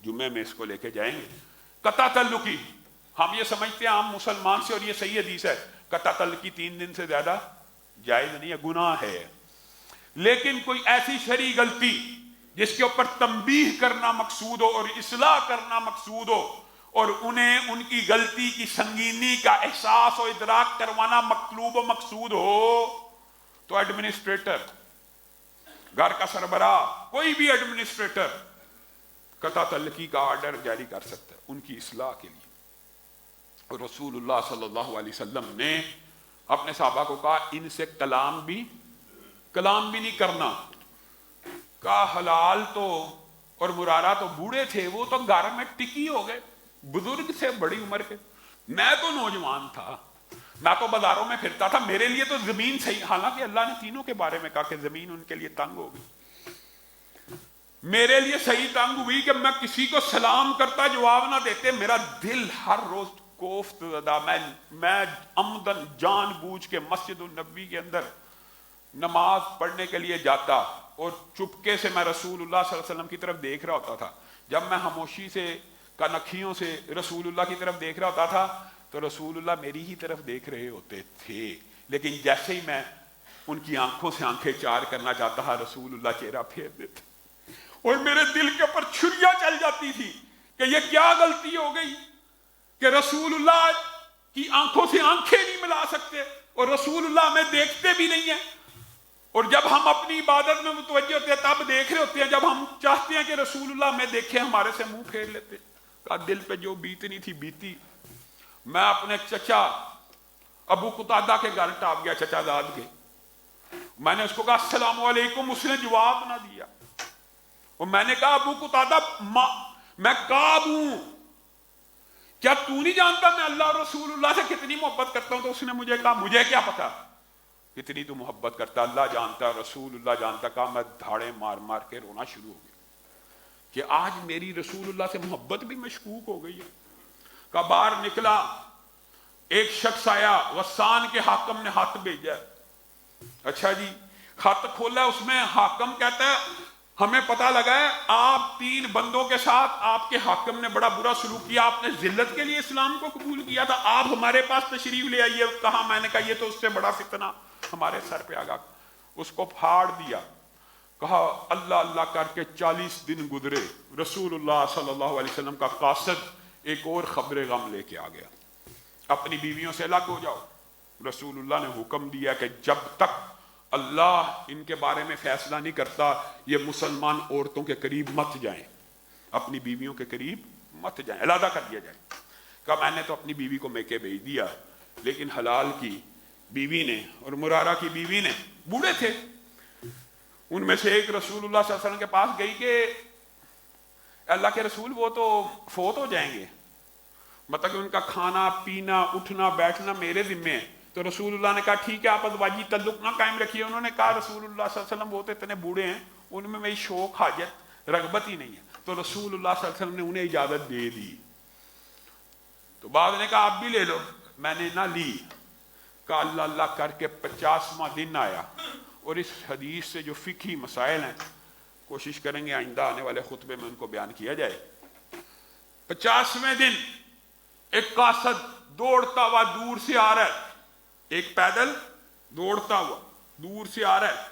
S2: جمعے میں اس کو لے کے جائیں گے۔ قطع تعلقی ہم یہ سمجھتے ہیں عام مسلمان سے، اور یہ صحیح حدیث ہے، قطع تعلقی 3 دن سے زیادہ جائز نہیں ہے، گناہ ہے۔ لیکن کوئی ایسی شرعی غلطی جس کے اوپر تنبیہ کرنا مقصود ہو اور اصلاح کرنا مقصود ہو، اور انہیں ان کی غلطی کی سنگینی کا احساس و ادراک کروانا مطلوب و مقصود ہو، تو ایڈمنسٹریٹر، گھر کا سربراہ، کوئی بھی ایڈمنسٹریٹر قطع تعلقی کا آرڈر جاری کر سکتا ہے ان کی اصلاح کے لیے۔ اور رسول اللہ صلی اللہ علیہ وسلم نے اپنے صحابہ کو کہا ان سے کلام بھی نہیں کرنا۔ کہا حلال تو اور مرارہ تو بوڑھے تھے، وہ تو گھر میں ٹکی ہو گئے، بزرگ تھے بڑی عمر کے، میں تو نوجوان تھا، میں تو بازاروں میں پھرتا تھا، میرے لیے تو زمین صحیح، حالانکہ اللہ نے تینوں کے بارے میں کہا کہ زمین ان کے لیے تنگ ہوگی، میرے لیے صحیح تنگ ہوئی کہ میں کسی کو سلام کرتا جواب نہ دیتے، میرا دل ہر روز کوفت زدہ، میں عمدن جان بوجھ کے مسجد النبی کے اندر نماز پڑھنے کے لیے جاتا اور چپکے سے میں رسول اللہ صلی اللہ علیہ وسلم کی طرف دیکھ رہا ہوتا تھا۔ جب میں خاموشی سے کنکھیوں سے رسول اللہ کی طرف دیکھ رہا ہوتا تھا تو رسول اللہ میری ہی طرف دیکھ رہے ہوتے تھے، لیکن جیسے ہی میں ان کی آنکھوں سے آنکھیں چار کرنا چاہتا تھا رسول اللہ چہرہ پھیر دیتے، اور میرے دل کے اوپر چھریاں چل جاتی تھی کہ یہ کیا غلطی ہو گئی کہ رسول اللہ کی آنکھوں سے آنکھیں نہیں ملا سکتے اور رسول اللہ ہمیں دیکھتے بھی نہیں ہیں، اور جب ہم اپنی عبادت میں متوجہ ہوتے ہیں تب دیکھ رہے ہوتے ہیں، جب ہم چاہتے ہیں کہ رسول اللہ ہمیں دیکھے ہمارے سے منہ پھیر لیتے۔ کہا دل پہ جو بیتنی تھی بیتی۔ میں اپنے چچا ابو قتادہ کے گھر ٹاپ گیا، چچا داد کے، میں نے اس کو کہا السلام علیکم، اس نے جواب نہ دیا، اور میں نے کہا ابو قتادہ میں کعب ہوں، کیا تو نہیں جانتا میں اللہ اور رسول اللہ سے کتنی محبت کرتا ہوں؟ تو اس نے مجھے کہا مجھے کیا پتا کتنی تو محبت کرتا، اللہ جانتا، رسول اللہ جانتا۔ کہا میں دھاڑے مار مار کے رونا شروع ہو گیا کہ آج میری رسول اللہ سے محبت بھی مشکوک ہو گئی ہے۔ کہا باہر نکلا، ایک شخص آیا، غسان کے حاکم نے خط بھیجا۔ اچھا جی، خط کھولا، اس میں حاکم کہتا ہے ہمیں پتہ لگا ہے آپ 3 بندوں کے ساتھ آپ کے حاکم نے بڑا برا سلوک کیا، آپ نے ذلت کے لیے اسلام کو قبول کیا تھا، آپ ہمارے پاس تشریف لے آئیے۔ کہا میں نے کہا یہ تو اس سے بڑا فتنہ ہمارے سر پہ آ گیا۔ اس کو پھاڑ دیا۔ کہا اللہ اللہ کر کے 40 دن گزرے، رسول اللہ صلی اللہ علیہ وسلم کا قاصد ایک اور خبر غم لے کے آ گیا، اپنی بیویوں سے الگ ہو جاؤ۔ رسول اللہ نے حکم دیا کہ جب تک اللہ ان کے بارے میں فیصلہ نہیں کرتا یہ مسلمان عورتوں کے قریب مت جائیں، اپنی بیویوں کے قریب مت جائیں، علیحدہ کر دیا جائے۔ کہا میں نے تو اپنی بیوی کو میکے بھیج دیا، لیکن حلال کی بیوی نے اور مرارہ کی بیوی نے، بوڑھے تھے، ان میں سے ایک رسول اللہ صلی اللہ علیہ وسلم کے پاس گئی کہ اللہ کے رسول وہ تو فوت ہو جائیں گے، مطلب کہ ان کا کھانا پینا اٹھنا بیٹھنا میرے ذمے ہے۔ تو رسول اللہ نے کہا ٹھیک ہے آپ ازواجی تعلق نہ قائم رکھیے۔ انہوں نے کہا رسول اللہ صلی اللہ علیہ وسلم وہ تو اتنے بوڑھے ہیں، ان میں میری شوق حاجت رغبت ہی نہیں ہے۔ تو رسول اللہ صلی اللہ علیہ وسلم نے انہیں اجازت دے دی۔ تو بعد نے کہا آپ بھی لے لو، میں نے نہ لی۔ کہا اللہ اللہ کر کے 50واں دن آیا، اور اس حدیث سے جو فقہی مسائل ہیں کوشش کریں گے آئندہ آنے والے خطبے میں ان کو بیان کیا جائے۔ 50ویں دن ایک قاصد دوڑتا ہوا دور سے آ رہا ہے، ایک پیدل دوڑتا ہوا دور سے آ رہا ہے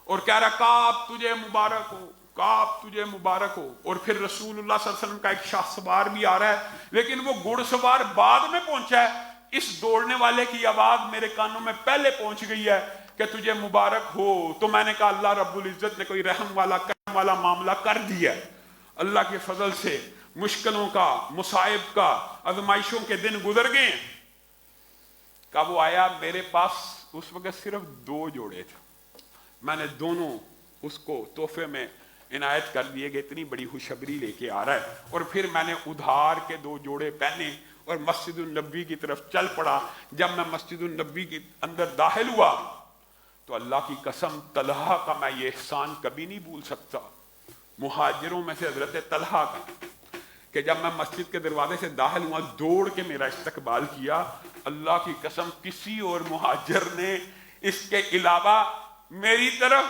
S2: اور کہہ رہا کعب تجھے مبارک ہو، کعب تجھے مبارک ہو۔ اور پھر رسول اللہ صلی اللہ علیہ وسلم کا ایک شاہ سوار بھی آ رہا ہے، لیکن وہ گھڑ سوار بعد میں پہنچا ہے۔ اس دوڑنے والے کی آواز میرے کانوں میں پہلے پہنچ گئی ہے کہ تجھے مبارک ہو۔ تو میں نے کہا اللہ رب العزت نے کوئی رحم والا کرم والا معاملہ کر دیا ہے، اللہ کے فضل سے مشکلوں کا، مصائب کا، آزمائشوں کے دن گزر گئے ہیں۔ کہ وہ آیا میرے پاس اس وقت صرف 2 جوڑے تھے، میں نے دونوں اس کو تحفے میں عنایت کر دیے کہ اتنی بڑی خوشخبری لے کے آ رہا ہے۔ اور پھر میں نے ادھار کے 2 جوڑے پہنے اور مسجد النبی کی طرف چل پڑا۔ جب میں مسجد النبی کے اندر داخل ہوا تو اللہ کی قسم طلحہ کا میں یہ احسان کبھی نہیں بھول سکتا، مہاجروں میں سے حضرت طلحہ کا، کہ جب میں مسجد کے دروازے سے داخل ہوا دوڑ کے میرا استقبال کیا۔ اللہ کی قسم کسی اور مہاجر نے اس کے علاوہ میری طرف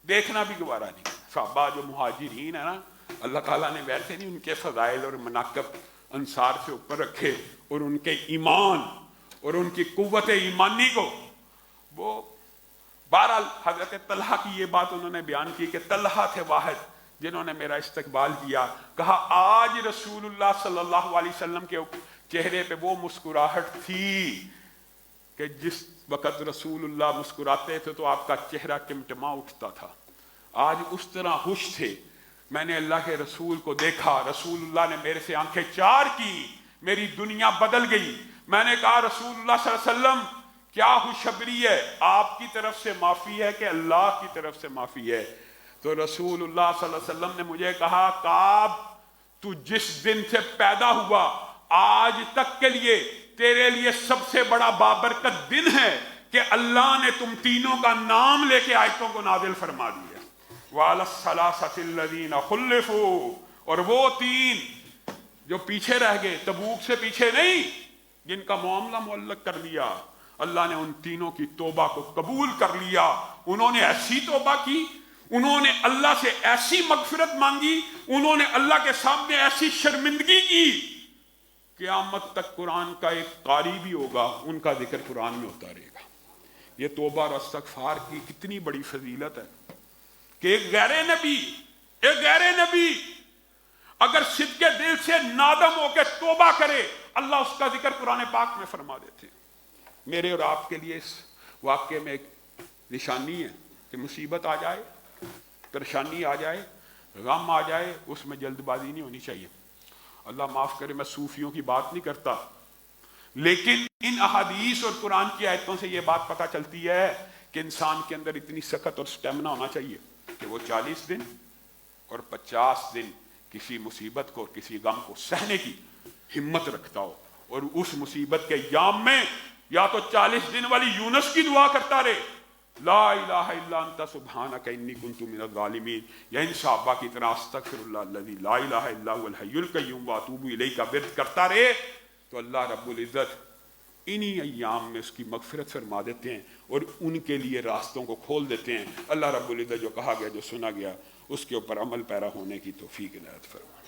S2: دیکھنا بھی گوارا نہیں۔ صحابہ جو مہاجرین ہیں نا، اللہ تعالیٰ نے ویسے نہیں ان کے فضائل اور مناقب انصار سے اوپر رکھے، اور ان کے ایمان اور ان کی قوت ایمانی کو وہ بہرحال حضرت طلحہ کی یہ بات انہوں نے بیان کی کہ طلحہ تھے واحد جنہوں نے میرا استقبال کیا۔ کہا آج رسول اللہ صلی اللہ علیہ وسلم کے چہرے پہ وہ مسکراہٹ تھی کہ جس وقت رسول اللہ مسکراتے تھے تو آپ کا چہرہ ٹمٹما اٹھتا تھا۔ آج اس طرح خوش تھے۔ میں نے اللہ کے رسول کو دیکھا، رسول اللہ نے میرے سے آنکھیں چار کی، میری دنیا بدل گئی۔ میں نے کہا رسول اللہ صلی اللہ علیہ وسلم کیا خوشخبری ہے، آپ کی طرف سے معافی ہے کہ اللہ کی طرف سے معافی ہے؟ تو رسول اللہ صلی اللہ علیہ وسلم نے مجھے کہا کعب تو جس دن سے پیدا ہوا آج تک کے لیے تیرے لیے سب سے بڑا بابرکت دن ہے کہ اللہ نے تم تینوں کا نام لے کے آیتوں کو نازل فرما دیا۔ وَعَلَى الثَّلَاثَةِ الَّذِينَ خُلِّفُوا، اور وہ 3 جو پیچھے رہ گئے، تبوک سے پیچھے نہیں، جن کا معاملہ معلق کر دیا، اللہ نے ان تینوں کی توبہ کو قبول کر لیا۔ انہوں نے ایسی توبہ کی، انہوں نے اللہ سے ایسی مغفرت مانگی، انہوں نے اللہ کے سامنے ایسی شرمندگی کی، قیامت تک قرآن کا ایک قاری بھی ہوگا ان کا ذکر قرآن میں ہوتا رہے گا۔ یہ توبہ اور استغفار کی کتنی بڑی فضیلت ہے کہ ایک غیر نبی اگر صدق دل سے نادم ہو کے توبہ کرے، اللہ اس کا ذکر قرآن پاک میں فرما دیتے ہیں۔ میرے اور آپ کے لیے اس واقعے میں ایک نشانی ہے کہ مصیبت آ جائے، پریشانی آ جائے، غم آ جائے، اس میں جلد بازی نہیں ہونی چاہیے۔ اللہ معاف کرے میں صوفیوں کی بات نہیں کرتا، لیکن ان احادیث اور قرآن کی آیتوں سے یہ بات پتہ چلتی ہے کہ انسان کے اندر اتنی سخت اور سٹیمنا ہونا چاہیے کہ وہ 40 دن اور 50 دن کسی مصیبت کو اور کسی غم کو سہنے کی ہمت رکھتا ہو، اور اس مصیبت کے ایام میں یا تو 40 دن والی یونس کی دعا کرتا رہے، لا الہ الا انت سبحانک انی کنت من الظالمین، یا ان صحابہ کی طرح استغفر اللہ الذی لا الہ الا هو الحی القیوم واتوب الیہ کا ورد کرتا رہے، تو اللہ رب العزت انہی ایام میں اس کی مغفرت فرما دیتے ہیں اور ان کے لیے راستوں کو کھول دیتے ہیں۔ اللہ رب العزت جو کہا گیا، جو سنا گیا، اس کے اوپر عمل پیرا ہونے کی توفیق عنایت فرمائے۔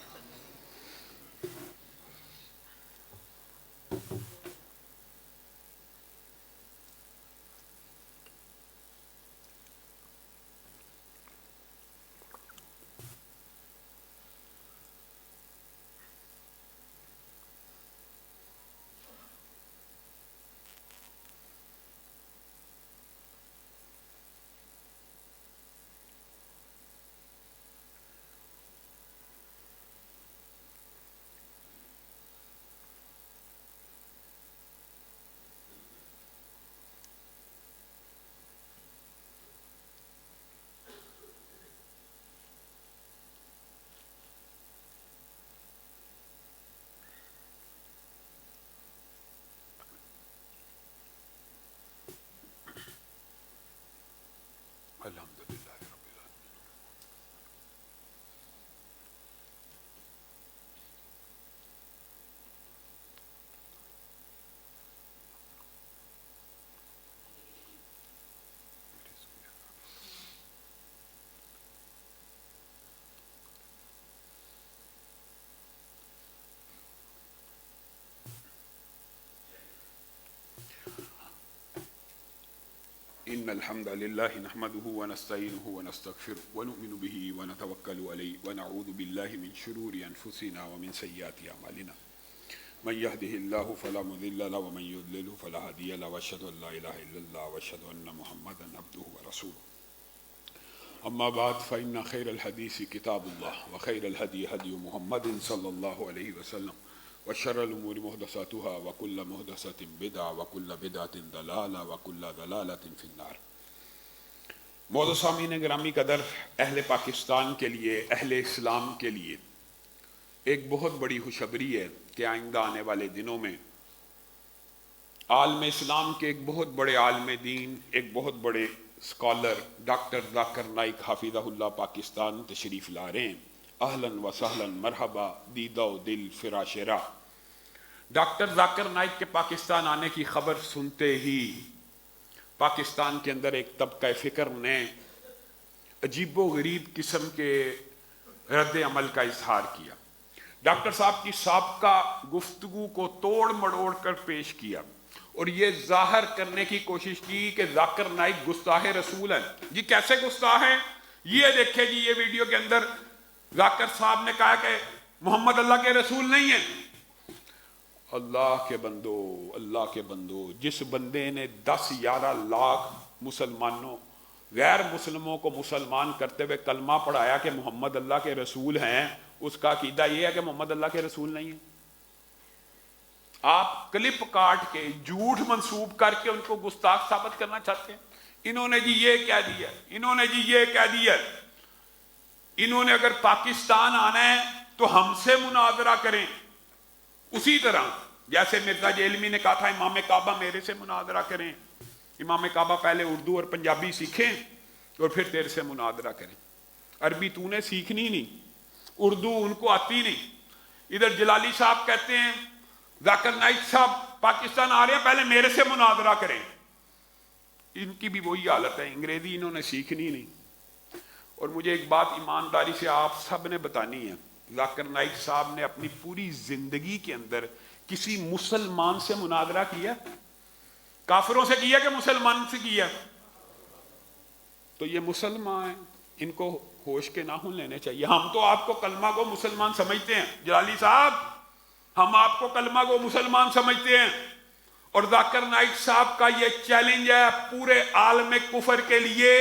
S2: الحمدللہ رب العالمین۔ ان الحمد لله نحمده ونستعينه ونستغفره ونؤمن به ونتوكل عليه ونعوذ بالله من شرور انفسنا ومن سيئات اعمالنا، من يهده الله فلا مضل له ومن يضلل فلا هادي له، واشهد ان لا اله الا الله واشهد ان محمدا عبده ورسوله، اما بعد فان خير الحديث كتاب الله وخير الهدي هدي محمد صلى الله عليه وسلم، وشر الامور محدثاتها وكل محدثة بدعة وكل بدعة ضلالة وكل ضلالة في النار۔ معزز سامعین گرامی قدر، اہل پاکستان کے لیے، اہل اسلام کے لیے ایک بہت بڑی خوشخبری ہے کہ آئندہ آنے والے دنوں میں عالم اسلام کے ایک بہت بڑے عالم دین، ایک بہت بڑے اسکالر ڈاکٹر ذاکر نائک حافظہ اللہ پاکستان تشریف لا رہے ہیں۔ اہلاً و سہلاً، مرحبا، دیدہ و دل فراش راہ۔ ڈاکٹر ذاکر نائک کے پاکستان آنے کی خبر سنتے ہی پاکستان کے اندر ایک طبقہ فکر نے عجیب و غریب قسم کے رد عمل کا اظہار کیا۔ ڈاکٹر صاحب کی سابقہ گفتگو کو توڑ مڑوڑ کر پیش کیا اور یہ ظاہر کرنے کی کوشش کی کہ ذاکر نائک گستاخ رسول ہیں۔ جی کیسے گستاخ ہیں؟ یہ دیکھیں جی، یہ ویڈیو کے اندر ذاکر صاحب نے کہا کہ محمد اللہ کے رسول نہیں ہیں۔ اللہ کے بندو، اللہ کے بندو، جس بندے نے 10-11 لاکھ مسلمانوں، غیر مسلموں کو مسلمان کرتے ہوئے کلمہ پڑھایا کہ محمد اللہ کے رسول ہیں، اس کا عقیدہ یہ ہے کہ محمد اللہ کے رسول نہیں ہیں۔ آپ کلپ کاٹ کے جھوٹ منسوب کر کے ان کو گستاخ ثابت کرنا چاہتے ہیں۔ انہوں نے جی یہ کہہ دیا، انہوں نے جی یہ کہہ دیا۔ انہوں نے اگر پاکستان آنا ہے تو ہم سے مناظرہ کریں، اسی طرح جیسے مرزا جیلمی نے کہا تھا امام کعبہ میرے سے مناظرہ کریں۔ امام کعبہ پہلے اردو اور پنجابی سیکھیں اور پھر تیرے سے مناظرہ کریں۔ عربی تو نے سیکھنی نہیں، اردو ان کو آتی نہیں۔ ادھر جلالی صاحب کہتے ہیں ذاکر نائک صاحب پاکستان آ رہے ہیں، پہلے میرے سے مناظرہ کریں۔ ان کی بھی وہی حالت ہے، انگریزی انہوں نے سیکھنی نہیں۔ اور مجھے ایک بات ایمانداری سے آپ سب نے بتانی ہے، ذاکر نائک صاحب نے اپنی پوری زندگی کے اندر کسی مسلمان سے مناظرہ کیا؟ کافروں سے کیا کہ مسلمان سے کیا؟ تو یہ مسلمان ہیں، ان کو ہوش کے ناخن لینے چاہیے۔ ہم تو آپ کو کلمہ کو مسلمان سمجھتے ہیں جلالی صاحب، ہم آپ کو کلمہ کو مسلمان سمجھتے ہیں، اور ذاکر نائک صاحب کا یہ چیلنج ہے پورے عالم کفر کے لیے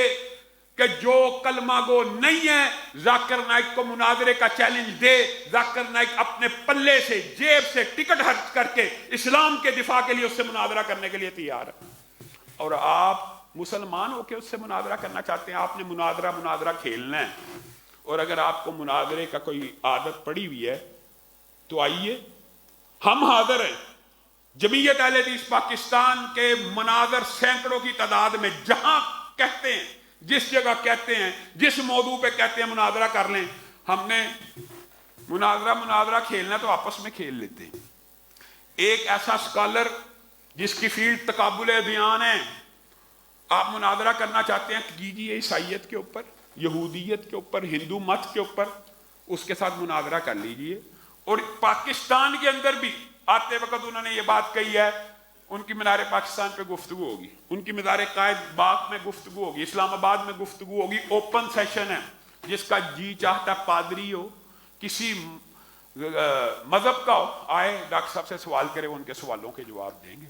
S2: کہ جو کلمہ گو نہیں ہے ذاکر نائک کو مناظرے کا چیلنج دے۔ ذاکر نائک اپنے پلے سے، جیب سے ٹکٹ خرچ کر کے اسلام کے دفاع کے لیے اس سے مناظرہ کرنے کے لیے تیار ہے، اور آپ مسلمان ہو کے اس سے مناظرہ کرنا چاہتے ہیں۔ آپ نے مناظرہ کھیلنا ہے، اور اگر آپ کو مناظرے کا کوئی عادت پڑی ہوئی ہے تو آئیے، ہم حاضر ہیں۔ جمعیت اہل حدیث پاکستان کے مناظر سینکڑوں کی تعداد میں، جہاں کہتے ہیں، جس جگہ کہتے ہیں، جس موضوع پہ کہتے ہیں مناظرہ کر لیں، ہم نے مناظرہ کھیلنا تو آپس میں کھیل لیتے ہیں۔ ایک ایسا اسکالر جس کی فیلڈ تقابل ادیان ہے، آپ مناظرہ کرنا چاہتے ہیں کیجیے، عیسائیت کے اوپر، یہودیت کے اوپر، ہندو مت کے اوپر، اس کے ساتھ مناظرہ کر لیجئے۔ اور پاکستان کے اندر بھی آتے وقت انہوں نے یہ بات کہی ہے، ان کی مینار پاکستان پہ گفتگو ہوگی، ان کی مزار قائد باغ میں گفتگو ہوگی، اسلام آباد میں گفتگو ہوگی، اوپن سیشن ہے، جس کا جی چاہتا پادری ہو، کسی مذہب کا ہو، آئے ڈاکٹر صاحب سے سوال کرے، وہ ان کے سوالوں کے جواب دیں گے۔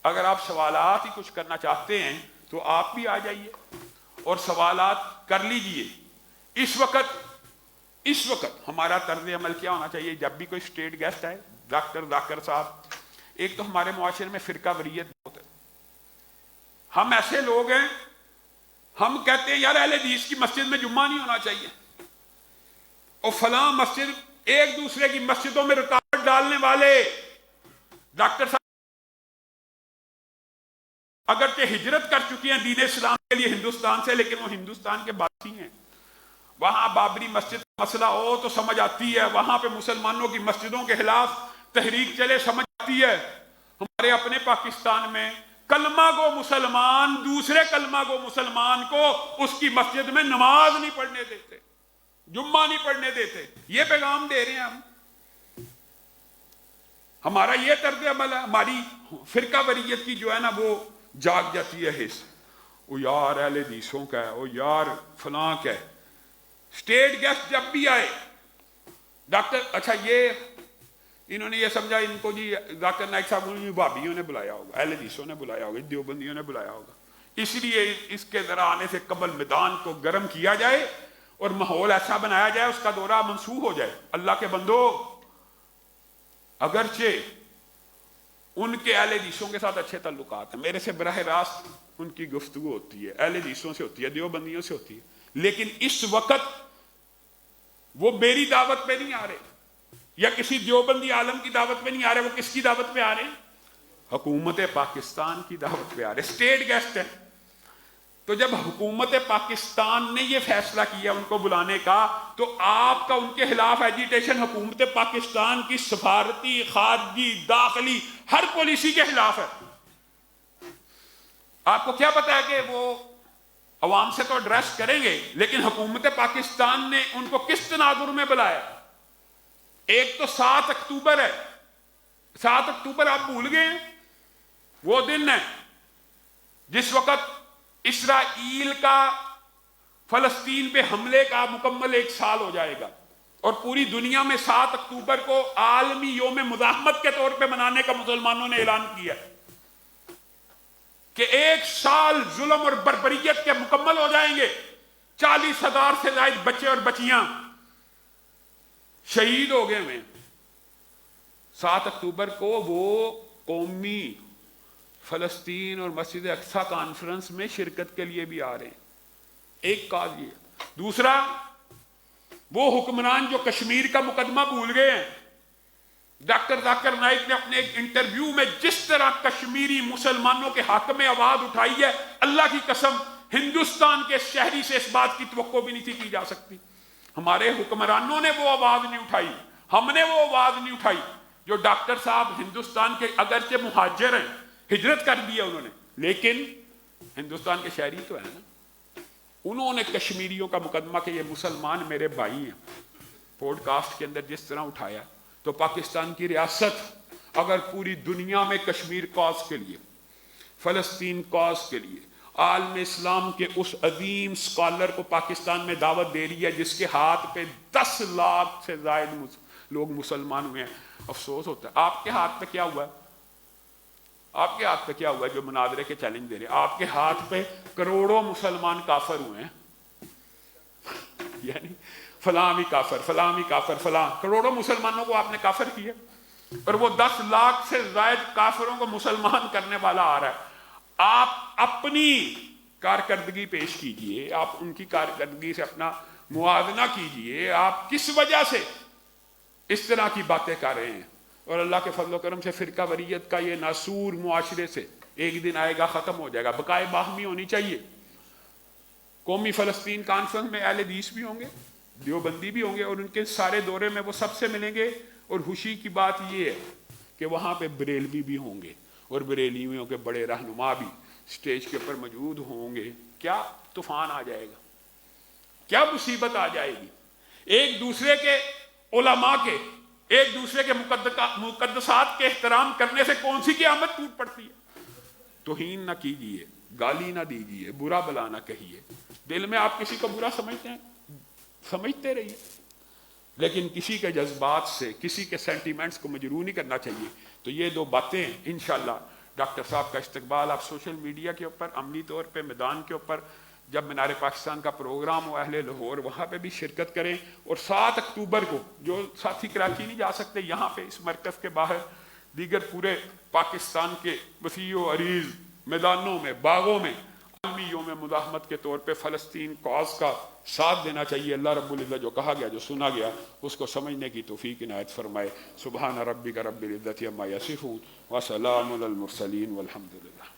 S2: اگر آپ سوالات ہی کچھ کرنا چاہتے ہیں تو آپ بھی آ جائیے اور سوالات کر لیجئے۔ اس وقت ہمارا طرز عمل کیا ہونا چاہیے؟ جب بھی کوئی اسٹیٹ گیسٹ آئے، ڈاکٹر ذاکر صاحب، ایک تو ہمارے معاشرے میں فرقہ واریت بہت ہے، ہم ایسے لوگ ہیں، ہم کہتے ہیں یار اہل حدیث کی مسجد میں جمعہ نہیں ہونا چاہیے، اور فلاں مسجد، ایک دوسرے کی مسجدوں میں رکاوٹ ڈالنے والے ڈاکٹر صاحب اگرچہ ہجرت کر چکی ہیں دین اسلام کے لیے ہندوستان سے، لیکن وہ ہندوستان کے باسی ہیں۔ وہاں بابری مسجد کا مسئلہ ہو تو سمجھ آتی ہے، وہاں پہ مسلمانوں کی مسجدوں کے خلاف تحریک چلے سمجھ آتی ہے۔ ہمارے اپنے پاکستان میں کلمہ گو مسلمان دوسرے کلمہ گو مسلمان کو اس کی مسجد میں نماز نہیں پڑھنے دیتے، جمعہ نہیں پڑھنے دیتے۔ یہ پیغام دے رہے ہیں ہم، ہمارا یہ طرز عمل ہے، ہماری فرقہ واریت کی جو ہے نا وہ جاگ جاتی ہے حص، وہ یار اہل حدیثوں کا ہے، وہ یار فلاں کا ہے۔ اسٹیٹ گیسٹ جب بھی آئے، ڈاکٹر اچھا یہ انہوں نے یہ سمجھا ان کو جی ذاکر نائک صاحب نے وہابیوں نے بلایا ہوگا، اہل حدیثوں نے بلایا ہوگا، دیوبندیوں نے بلایا ہوگا، اس لیے اس کے ذرا آنے سے قبل میدان کو گرم کیا جائے اور ماحول ایسا بنایا جائے، اس کا دورہ منسوخ ہو جائے۔ اللہ کے بندو، اگرچہ ان کے اہل حدیثوں کے ساتھ اچھے تعلقات ہیں، میرے سے براہ راست ان کی گفتگو ہوتی ہے، اہل حدیثوں سے ہوتی ہے، دیوبندیوں سے ہوتی ہے، لیکن اس وقت وہ میری دعوت پہ نہیں آ رہے یا کسی دیوبندی عالم کی دعوت پہ نہیں آ رہے، وہ کس کی دعوت پہ آ رہے ہیں؟ حکومت پاکستان کی دعوت پہ آ رہے، اسٹیٹ گیسٹ ہیں۔ تو جب حکومت پاکستان نے یہ فیصلہ کیا ان کو بلانے کا، تو آپ کا ان کے خلاف ایجیٹیشن حکومت پاکستان کی سفارتی، خارجی، داخلی ہر پالیسی کے خلاف ہے۔ آپ کو کیا پتا ہے کہ وہ عوام سے تو ایڈریس کریں گے، لیکن حکومت پاکستان نے ان کو کس تناظر میں بلایا؟ ایک تو 7 اکتوبر ہے، 7 اکتوبر آپ بھول گئے ہیں؟ وہ دن ہے جس وقت اسرائیل کا فلسطین پہ حملے کا مکمل 1 سال ہو جائے گا، اور پوری دنیا میں 7 اکتوبر کو عالمی یوم مزاحمت کے طور پہ منانے کا مسلمانوں نے اعلان کیا کہ 1 سال ظلم اور بربریت کے مکمل ہو جائیں گے۔ 40,000 سے زائد بچے اور بچیاں شہید ہو گئے ہیں۔ 7 اکتوبر کو وہ قومی فلسطین اور مسجد اقصی کانفرنس میں شرکت کے لیے بھی آ رہے ہیں۔ ایک کاز یہ، دوسرا وہ حکمران جو کشمیر کا مقدمہ بھول گئے ہیں۔ ڈاکٹر ذاکر نائک نے اپنے ایک انٹرویو میں جس طرح کشمیری مسلمانوں کے حق میں آواز اٹھائی ہے، اللہ کی قسم ہندوستان کے شہری سے اس بات کی توقع بھی نہیں تھی کی جا سکتی۔ ہمارے حکمرانوں نے وہ آواز نہیں اٹھائی، ہم نے وہ آواز نہیں اٹھائی جو ڈاکٹر صاحب ہندوستان کے اگرچہ مہاجر ہیں، ہجرت کر دی ہے انہوں نے، لیکن ہندوستان کے شہری تو ہیں نا۔ انہوں نے کشمیریوں کا مقدمہ کہ یہ مسلمان میرے بھائی ہیں، پوڈ کاسٹ کے اندر جس طرح اٹھایا، تو پاکستان کی ریاست اگر پوری دنیا میں کشمیر کاز کے لیے، فلسطین کاز کے لیے، عالم اسلام کے اس عظیم اسکالر کو پاکستان میں دعوت دے رہی ہے جس کے ہاتھ پہ 10 لاکھ سے زائد لوگ مسلمان ہوئے ہیں، افسوس ہوتا ہے۔ آپ کے ہاتھ پہ کیا ہوا ہے؟ آپ کے ہاتھ پہ کیا ہوا ہے جو مناظرے کے چیلنج دے رہے ہیں؟ آپ کے ہاتھ پہ کروڑوں مسلمان کافر ہوئے ہیں، یعنی فلاں بھی کافر، فلاں بھی کافر، فلاں کروڑوں مسلمانوں کو آپ نے کافر کیا، اور وہ 10 لاکھ سے زائد کافروں کو مسلمان کرنے والا آ رہا ہے۔ آپ اپنی کارکردگی پیش کیجئے، آپ ان کی کارکردگی سے اپنا موازنہ کیجئے آپ کس وجہ سے اس طرح کی باتیں کر رہے ہیں، اور اللہ کے فضل و کرم سے فرقہ وریت کا یہ ناسور معاشرے سے ایک دن آئے گا، ختم ہو جائے گا۔ بقائے باہمی ہونی چاہیے۔ قومی فلسطین کانفرنس میں اہل حدیث بھی ہوں گے، دیوبندی بھی ہوں گے، اور ان کے سارے دورے میں وہ سب سے ملیں گے، اور خوشی کی بات یہ ہے کہ وہاں پہ بریلوی بھی ہوں گے، اور بریلویوں کے بڑے رہنما بھی سٹیج کے اوپر موجود ہوں گے۔ کیا طوفان آ جائے گا، کیا مصیبت آ جائے گی! ایک دوسرے کے علماء کے، ایک دوسرے کے مقدسات کے احترام کرنے سے کون سی قیامت ٹوٹ پڑتی ہے؟ توہین نہ کیجیے، گالی نہ دیجیے، برا بلا نہ کہیے۔ دل میں آپ کسی کو برا سمجھتے ہیں، سمجھتے رہیے، لیکن کسی کے جذبات سے، کسی کے سینٹیمنٹس کو مجروح نہیں کرنا چاہیے۔ تو یہ دو باتیں انشاءاللہ ڈاکٹر صاحب کا استقبال آپ سوشل میڈیا کے اوپر، عملی طور پہ میدان کے اوپر، جب مینار پاکستان کا پروگرام ہو اہل لاہور وہاں پہ بھی شرکت کریں، اور 7 اکتوبر کو جو ساتھی کراچی نہیں جا سکتے، یہاں پہ اس مرکز کے باہر دیگر پورے پاکستان کے وسیع و عریض میدانوں میں، باغوں میں عالمی یوم مزاحمت کے طور پہ فلسطین کاز کا ساتھ دینا چاہیے۔ اللہ رب العزت جو کہا گیا، جو سنا گیا، اس کو سمجھنے کی توفیق عنایت فرمائے۔ سبحان ربک رب العزت عما یصفون وسلام علی المرسلین والحمد للہ۔